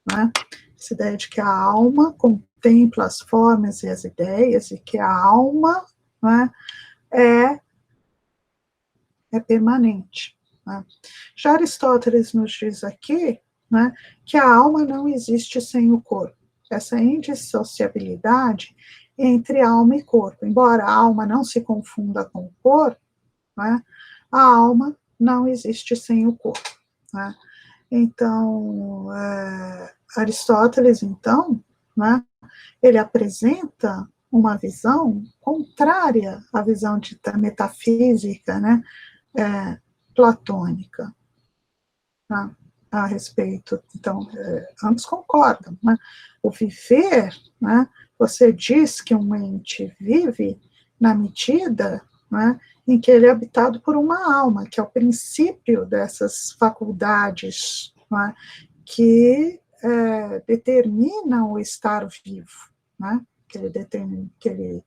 Né? Essa ideia de que a alma contempla as formas e as ideias e que a alma, né, é permanente. Né? Já Aristóteles nos diz aqui, né, que a alma não existe sem o corpo. Essa indissociabilidade entre alma e corpo. Embora a alma não se confunda com o corpo, né, a alma não existe sem o corpo. Né? Então, Aristóteles, então, né, ele apresenta uma visão contrária à visão da metafísica, né, platônica, tá? A respeito. Então, ambos concordam. Né? O viver, né, você diz que um ente vive na medida, né, em que ele é habitado por uma alma, que é o princípio dessas faculdades, né, que determinam o estar vivo, né, que ele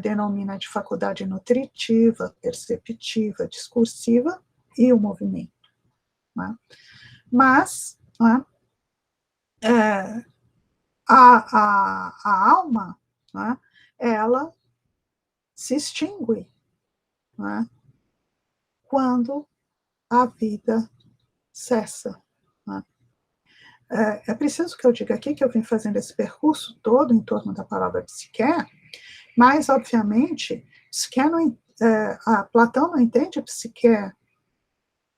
denomina de faculdade nutritiva, perceptiva, discursiva e o movimento. Né? Mas, né, a alma, né, ela se extingue, né, quando a vida cessa. Né? É preciso que eu diga aqui que eu vim fazendo esse percurso todo em torno da palavra psique, mas, obviamente, Platão não entende psique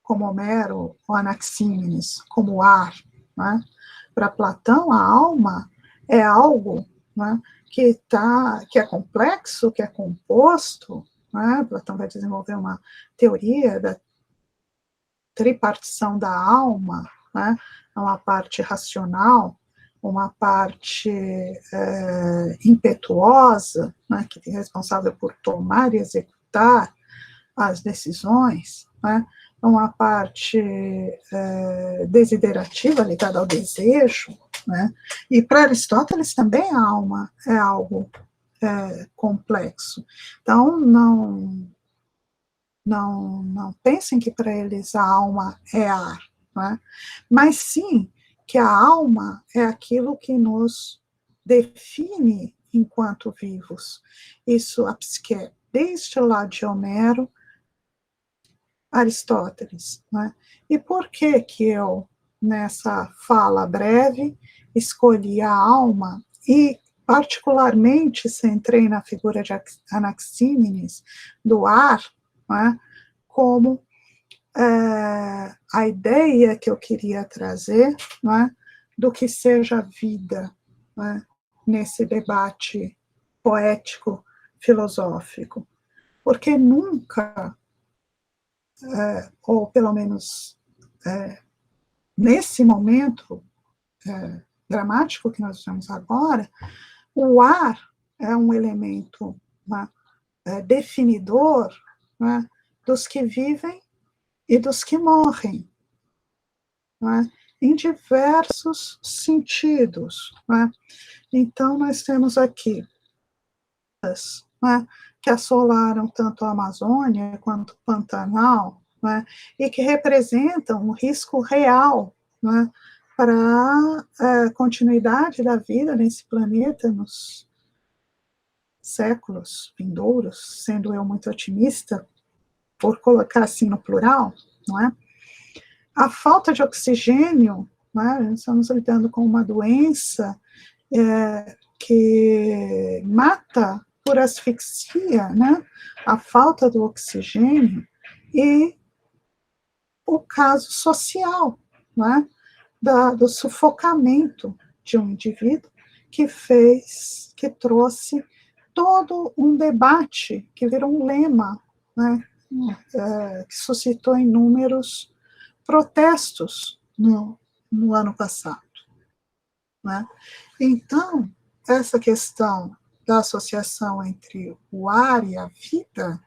como Homero, ou Anaxímenes, como ar. Né? Para Platão, a alma é algo, né, que é complexo, que é composto. Né? Platão vai desenvolver uma teoria da tripartição da alma, né? Uma parte racional, uma parte impetuosa, né, que é responsável por tomar e executar as decisões, né, uma parte desiderativa ligada ao desejo, né, e para Aristóteles também a alma é algo complexo. Então, não pensem que para eles a alma é ar, né, mas sim que a alma é aquilo que nos define enquanto vivos. Isso, a psique, desde lá de Homero, Aristóteles. Né? E por que eu, nessa fala breve, escolhi a alma e, particularmente, centrei na figura de Anaxímenes, do ar, né, como a ideia que eu queria trazer, né, do que seja vida, né, nesse debate poético, filosófico. Porque nunca, ou pelo menos nesse momento dramático que nós estamos agora, o ar é um elemento, né, definidor, né, dos que vivem e dos que morrem, né, em diversos sentidos. Né. Então, nós temos aqui, né, que assolaram tanto a Amazônia quanto o Pantanal, né, e que representam um risco real, né, para a continuidade da vida nesse planeta nos séculos vindouros, sendo eu muito otimista, por colocar assim no plural, não é? A falta de oxigênio, né, estamos lidando com uma doença que mata por asfixia, né, a falta do oxigênio, e o caso social, né, do sufocamento de um indivíduo que trouxe todo um debate, que virou um lema, né, que suscitou inúmeros protestos no ano passado. Né? Então, essa questão da associação entre o ar e a vida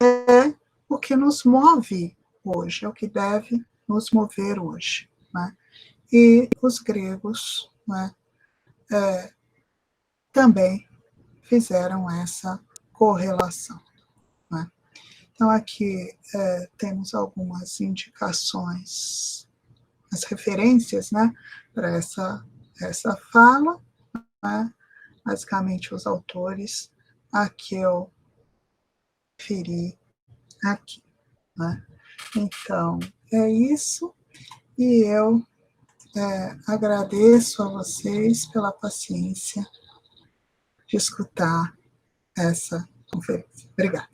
é o que nos move hoje, é o que deve nos mover hoje. Né? E os gregos, né, também fizeram essa correlação. Né? Então, aqui temos algumas indicações, as referências, né, para essa fala, né, basicamente os autores a que eu referi aqui. Né? Então, é isso, e eu agradeço a vocês pela paciência de escutar essa conferência. Obrigada.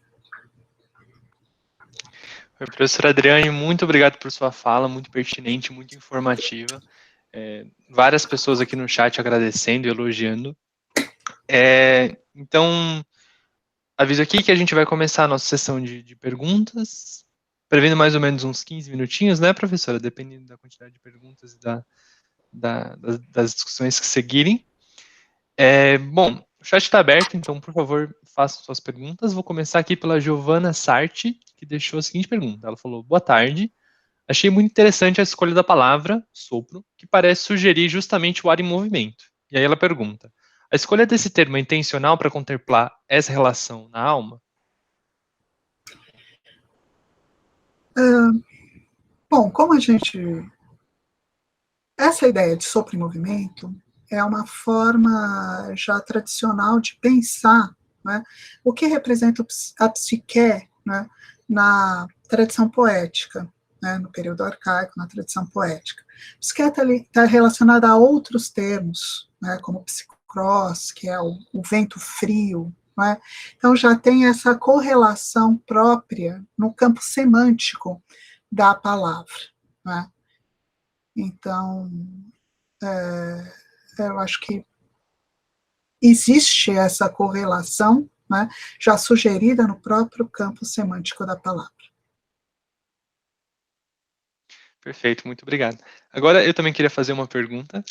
Professora Adriane, muito obrigado por sua fala, muito pertinente, muito informativa. Várias pessoas aqui no chat agradecendo e elogiando. Então, aviso aqui que a gente vai começar a nossa sessão de perguntas, prevendo mais ou menos uns 15 minutinhos, né, professora? Dependendo da quantidade de perguntas e das discussões que seguirem. Bom, o chat está aberto, então, por favor, façam suas perguntas. Vou começar aqui pela Giovana Sarti, que deixou a seguinte pergunta. Ela falou, boa tarde. Achei muito interessante a escolha da palavra, sopro, que parece sugerir justamente o ar em movimento. E aí ela pergunta, a escolha desse termo é intencional para contemplar essa relação na alma? Bom, como a gente... Essa ideia de sopro em movimento é uma forma já tradicional de pensar, né, o que representa a psique, né, na tradição poética, né, no período arcaico, na tradição poética. Psique está relacionada a outros termos, né, como psicros, que é o vento frio. Né? Então já tem essa correlação própria no campo semântico da palavra, né? Então, eu acho que existe essa correlação, né, já sugerida no próprio campo semântico da palavra. Perfeito, muito obrigado. Agora, eu também queria fazer uma pergunta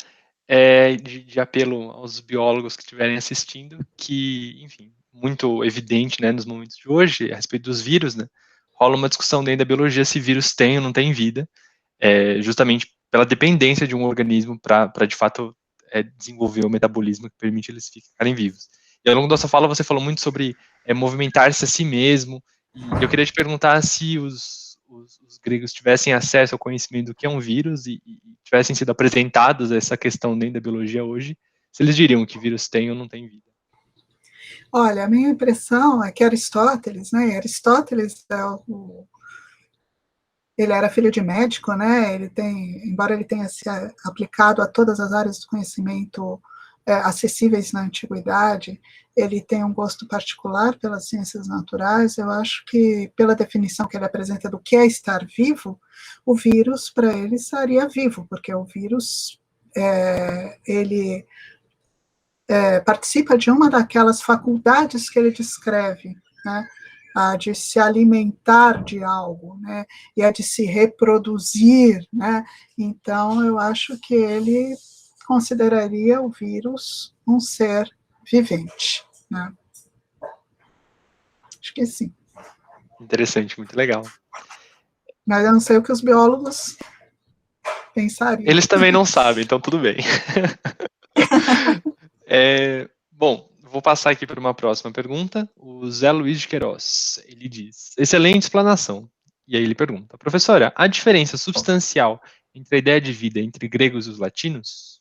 de apelo aos biólogos que estiverem assistindo, que, enfim, muito evidente, né, nos momentos de hoje, a respeito dos vírus, né, rola uma discussão dentro da biologia se vírus tem ou não tem vida, justamente pela dependência de um organismo para de fato, desenvolver o metabolismo que permite eles ficarem vivos. E ao longo da sua fala, você falou muito sobre movimentar-se a si mesmo, e eu queria te perguntar se os gregos tivessem acesso ao conhecimento do que é um vírus e tivessem sido apresentados a essa questão dentro da biologia hoje, se eles diriam que vírus tem ou não tem vida. Olha, a minha impressão é que Aristóteles, né, ele era filho de médico, né, embora ele tenha se aplicado a todas as áreas do conhecimento acessíveis na antiguidade, ele tem um gosto particular pelas ciências naturais. Eu acho que, pela definição que ele apresenta do que é estar vivo, o vírus, para ele, estaria vivo, porque o vírus, ele participa de uma daquelas faculdades que ele descreve, né, a de se alimentar de algo, né, e a de se reproduzir, né. Então, eu acho que ele consideraria o vírus um ser vivente, né? Acho que sim. Interessante, muito legal. Mas eu não sei o que os biólogos pensariam. Eles também não sabem, então tudo bem. Bom, vou passar aqui para uma próxima pergunta. O Zé Luiz de Queiroz, ele diz, excelente explanação. E aí ele pergunta, professora, há diferença substancial entre a ideia de vida entre gregos e os latinos?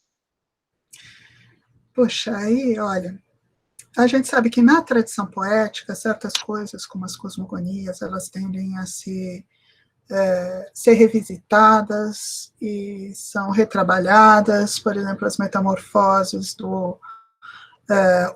Puxa, aí, olha, a gente sabe que na tradição poética, certas coisas, como as cosmogonias, elas tendem a ser revisitadas e são retrabalhadas. Por exemplo, as metamorfoses do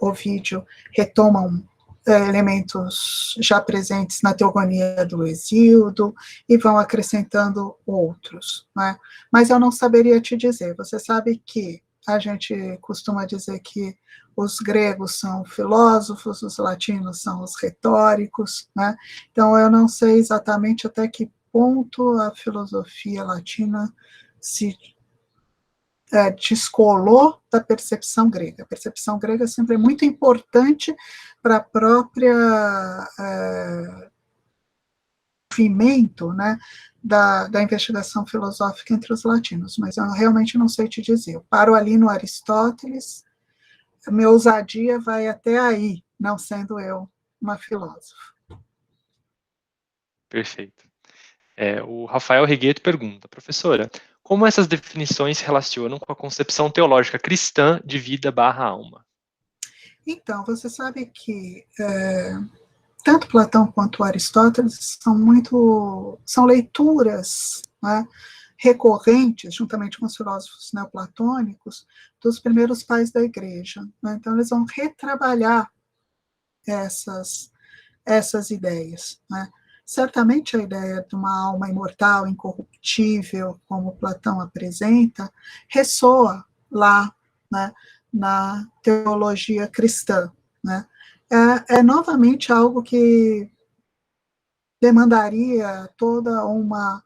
Ovídio retomam elementos já presentes na teogonia do Hesíodo e vão acrescentando outros, né? Mas eu não saberia te dizer. Você sabe que a gente costuma dizer que os gregos são filósofos, os latinos são os retóricos, né? Então eu não sei exatamente até que ponto a filosofia latina se descolou da percepção grega. A percepção grega sempre é muito importante para a própria movimento, né, da investigação filosófica entre os latinos, mas eu realmente não sei te dizer. Eu paro ali no Aristóteles, a minha ousadia vai até aí, não sendo eu uma filósofa. Perfeito. O Rafael Regueto pergunta, professora, como essas definições se relacionam com a concepção teológica cristã de vida barra alma? Então, você sabe que tanto Platão quanto Aristóteles são leituras, né, recorrentes, juntamente com os filósofos neoplatônicos, dos primeiros pais da igreja, né? Então, eles vão retrabalhar essas ideias, né? Certamente a ideia de uma alma imortal, incorruptível, como Platão apresenta, ressoa lá, né, na teologia cristã, né? É novamente algo que demandaria toda uma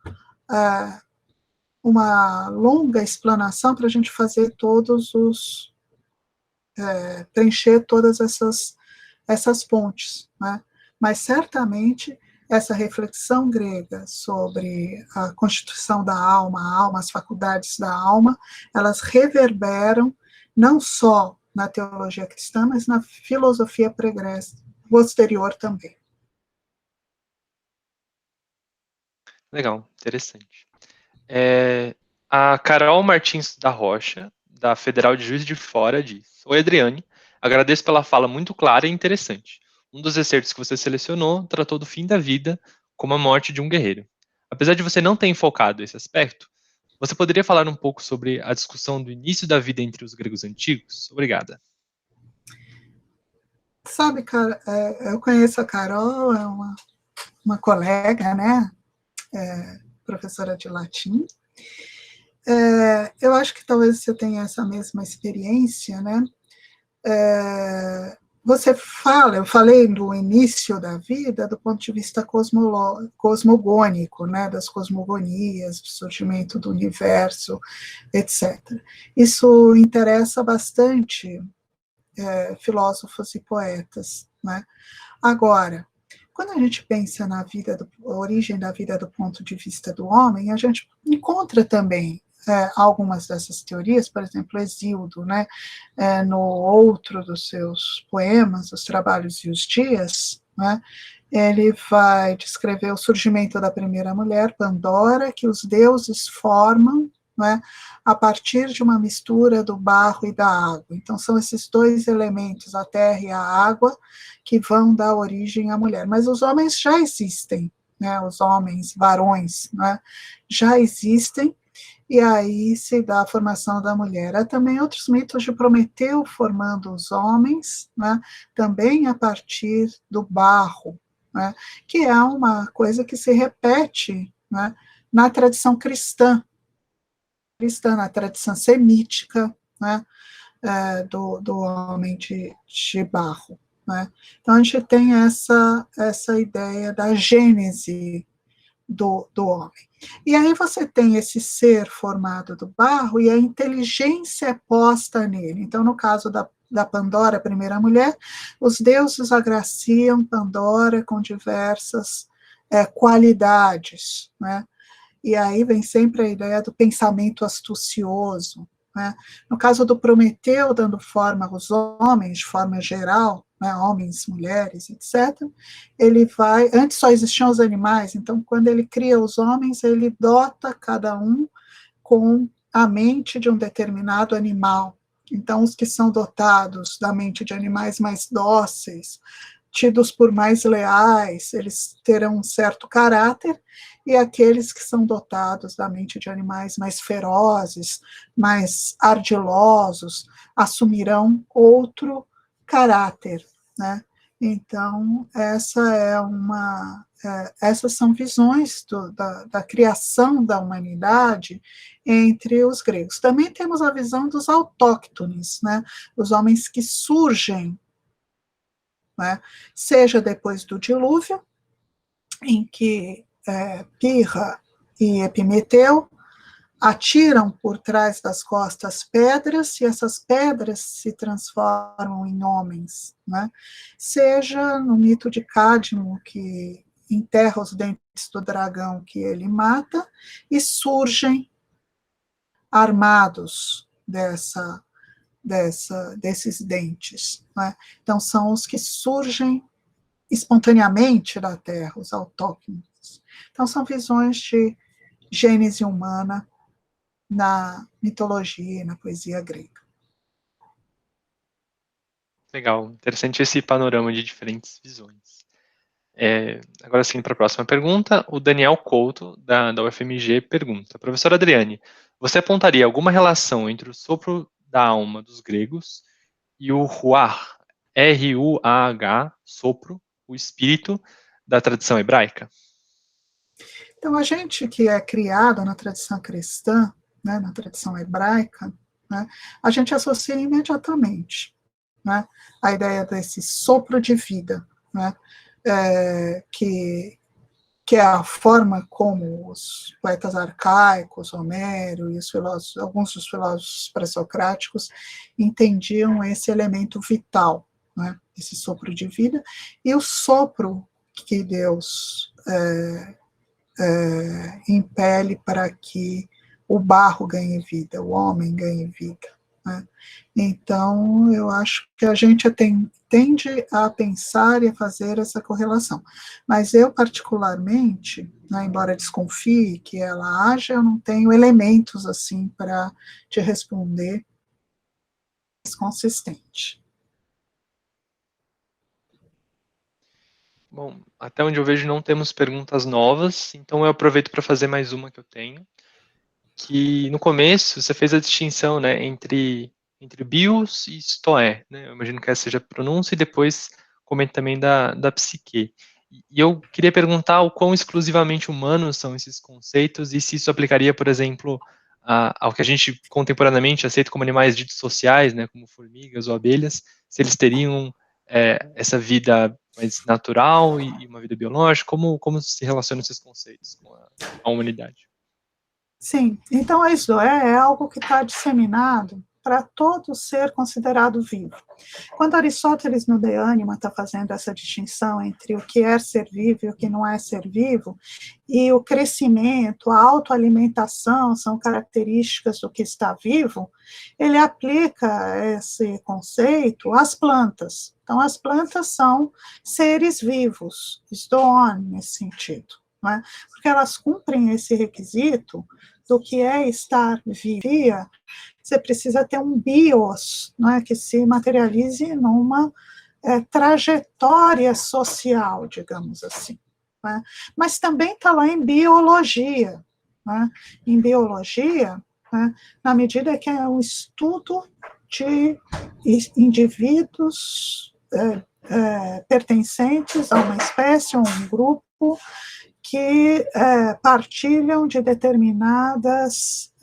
longa explanação para a gente fazer preencher todas essas pontes, né? Mas certamente essa reflexão grega sobre a constituição da alma, a alma, as faculdades da alma, elas reverberam não só na teologia cristã, mas na filosofia pregressa, posterior também. Legal, interessante. A Carol Martins da Rocha, da Federal de Juiz de Fora, diz: oi, Adriane, agradeço pela fala muito clara e interessante. Um dos excertos que você selecionou tratou do fim da vida como a morte de um guerreiro. Apesar de você não ter enfocado esse aspecto, você poderia falar um pouco sobre a discussão do início da vida entre os gregos antigos? Obrigada. Sabe, cara, eu conheço a Carol, é uma colega, né, professora de latim. Eu acho que talvez você tenha essa mesma experiência, né? Eu falei do início da vida do ponto de vista cosmogônico, né, das cosmogonias, do surgimento do universo, etc. Isso interessa bastante filósofos e poetas, né? Agora, quando a gente pensa na a origem da vida do ponto de vista do homem, a gente encontra também algumas dessas teorias, por exemplo, Hesíodo, né, no outro dos seus poemas, Os Trabalhos e os Dias, né, ele vai descrever o surgimento da primeira mulher, Pandora, que os deuses formam, né, a partir de uma mistura do barro e da água. Então, são esses dois elementos, a terra e a água, que vão dar origem à mulher. Mas os homens já existem, né, os homens, varões, né, já existem, e aí se dá a formação da mulher. Há também outros mitos de Prometeu formando os homens, né, também a partir do barro, né, que é uma coisa que se repete, né, na tradição cristã, na tradição semítica, né, do homem de barro. Né. Então, a gente tem essa ideia da gênese do homem. E aí você tem esse ser formado do barro e a inteligência é posta nele. Então, no caso da Pandora, a primeira mulher, os deuses agraciam Pandora com diversas qualidades, né? E aí vem sempre a ideia do pensamento astucioso, né? No caso do Prometeu, dando forma aos homens, de forma geral, né, homens, mulheres, etc., ele vai, antes só existiam os animais, então quando ele cria os homens, ele dota cada um com a mente de um determinado animal. Então, os que são dotados da mente de animais mais dóceis, tidos por mais leais, eles terão um certo caráter, e aqueles que são dotados da mente de animais mais ferozes, mais ardilosos, assumirão outro caráter, né? Então, essas são visões da criação da humanidade entre os gregos. Também temos a visão dos autóctones, né? Os homens que surgem, né, seja depois do dilúvio, em que Pirra e Epimeteu atiram por trás das costas pedras, e essas pedras se transformam em homens, né? Seja no mito de Cádmo, que enterra os dentes do dragão que ele mata, e surgem armados desses dentes, né? Então, são os que surgem espontaneamente da Terra, os autóctones. Então, são visões de gênese humana na mitologia e na poesia grega. Legal, interessante esse panorama de diferentes visões. Agora sim, para a próxima pergunta, o Daniel Couto, da UFMG, pergunta: Professora Adriane, você apontaria alguma relação entre o sopro da alma dos gregos e o ruach, R-U-A-H, sopro, o espírito, da tradição hebraica? Então, a gente que é criado na tradição cristã, né, na tradição hebraica, né, a gente associa imediatamente, né, a ideia desse sopro de vida, né, que é a forma como os poetas arcaicos, Homero e alguns dos filósofos pré-socráticos entendiam esse elemento vital, né, esse sopro de vida, e o sopro que Deus impele para que o barro ganhe vida, o homem ganhe vida. Né? Então, eu acho que a gente tende a pensar e a fazer essa correlação. Mas eu, particularmente, né, embora desconfie que ela haja, eu não tenho elementos assim para te responder consistente. Bom, até onde eu vejo não temos perguntas novas, então eu aproveito para fazer mais uma que eu tenho, que no começo você fez a distinção, né, entre bios e stoé, né? Eu imagino que essa seja a pronúncia, e depois comenta também da psique. E eu queria perguntar o quão exclusivamente humanos são esses conceitos e se isso aplicaria, por exemplo, ao que a gente contemporaneamente aceita como animais ditos sociais, né, como formigas ou abelhas, se eles teriam essa vida mais natural e uma vida biológica, como se relacionam esses conceitos com a humanidade? Sim, então isso é algo que está disseminado para todo ser considerado vivo. Quando Aristóteles, no De Anima, está fazendo essa distinção entre o que é ser vivo e o que não é ser vivo, e o crescimento, a autoalimentação são características do que está vivo, ele aplica esse conceito às plantas. Então, as plantas são seres vivos, on, nesse sentido, né? Porque elas cumprem esse requisito do que é estar viva. Você precisa ter um bios, né, que se materialize numa trajetória social, digamos assim. Né? Mas também está lá em biologia. Né? Em biologia, né, na medida que é um estudo de indivíduos pertencentes a uma espécie ou um grupo que partilham de determinadas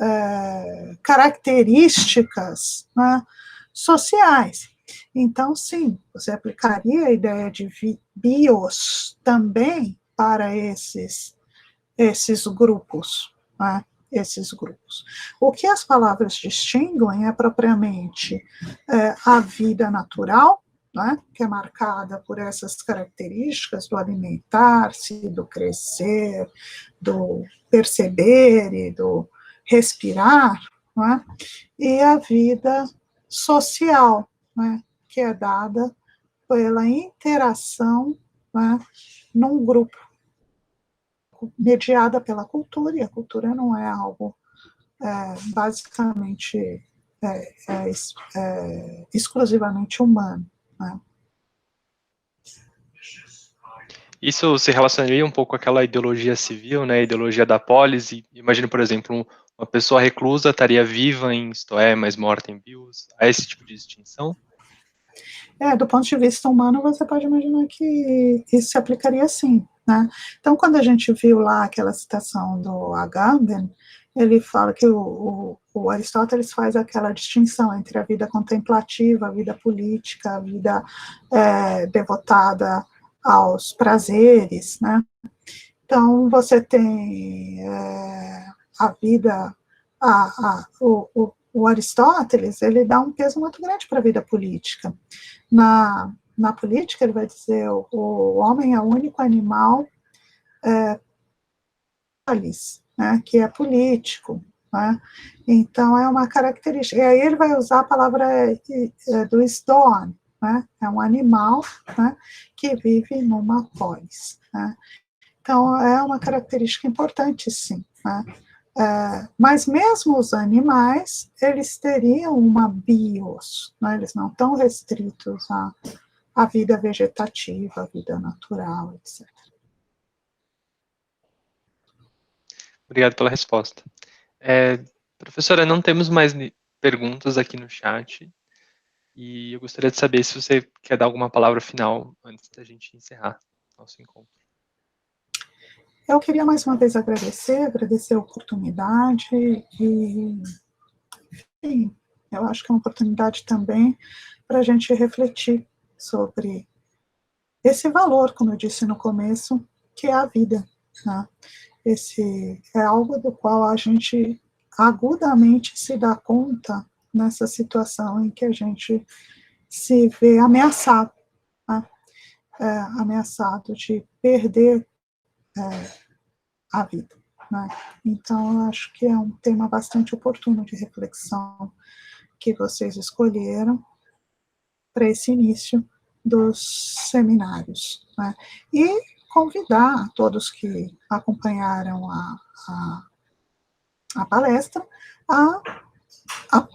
características, né, sociais. Então, sim, você aplicaria a ideia de bios também para esses grupos, né, esses grupos. O que as palavras distinguem é propriamente a vida natural, né, que é marcada por essas características do alimentar-se, do crescer, do perceber e do respirar, né, e a vida social, né, que é dada pela interação, né, num grupo, mediada pela cultura, e a cultura não é algo basicamente exclusivamente humano. Né? Isso se relacionaria um pouco com aquela ideologia civil, né, ideologia da polis. Imagina, por exemplo, uma pessoa reclusa estaria viva em Stoé, mas morta em Bios. Há esse tipo de distinção? Do ponto de vista humano, você pode imaginar que isso se aplicaria sim. Né? Então, quando a gente viu lá aquela citação do Agamben, ele fala que o Aristóteles faz aquela distinção entre a vida contemplativa, a vida política, a vida devotada aos prazeres, né? Então, você tem a vida, o Aristóteles, ele dá um peso muito grande para a vida política. Na política, ele vai dizer o homem é o único animal né, que é político. Né? Então, é uma característica. E aí ele vai usar a palavra do Stone, né? É um animal, né, que vive numa polis. Né? Então, é uma característica importante, sim. Né? Mas mesmo os animais, eles teriam uma bios, né? Eles não estão restritos à vida vegetativa, à vida natural, etc. Obrigado pela resposta. Professora, não temos mais perguntas aqui no chat. E eu gostaria de saber se você quer dar alguma palavra final antes da gente encerrar nosso encontro. Eu queria mais uma vez agradecer a oportunidade e, enfim, eu acho que é uma oportunidade também para a gente refletir sobre esse valor, como eu disse no começo, que é a vida. Né? Esse é algo do qual a gente agudamente se dá conta nessa situação em que a gente se vê ameaçado, né? Ameaçado de perder a vida. Né? Então, eu acho que é um tema bastante oportuno de reflexão que vocês escolheram para esse início dos seminários. Né? E convidar todos que acompanharam a palestra a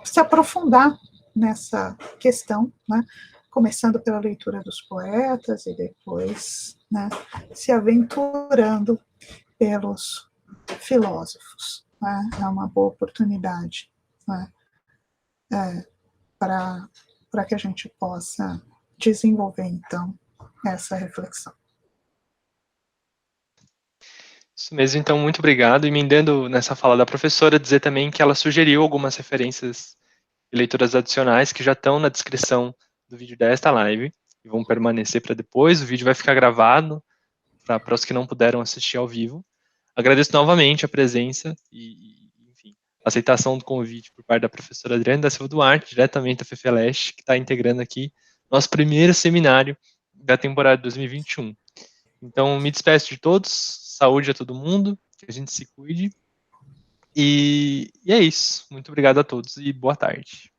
se aprofundar nessa questão, né? Começando pela leitura dos poetas e depois, né, se aventurando pelos filósofos. Né? É uma boa oportunidade, né, para que a gente possa desenvolver, então, essa reflexão. Isso mesmo, então, muito obrigado. Emendando nessa fala da professora, dizer também que ela sugeriu algumas referências e leituras adicionais que já estão na descrição do vídeo desta live e vão permanecer para depois. O vídeo vai ficar gravado para os que não puderam assistir ao vivo. Agradeço novamente a presença enfim, a aceitação do convite por parte da professora Adriana da Silva Duarte, diretamente da FEFELESH, que está integrando aqui nosso primeiro seminário da temporada 2021. Então, me despeço de todos, saúde a todo mundo, que a gente se cuide, e é isso. Muito obrigado a todos e boa tarde.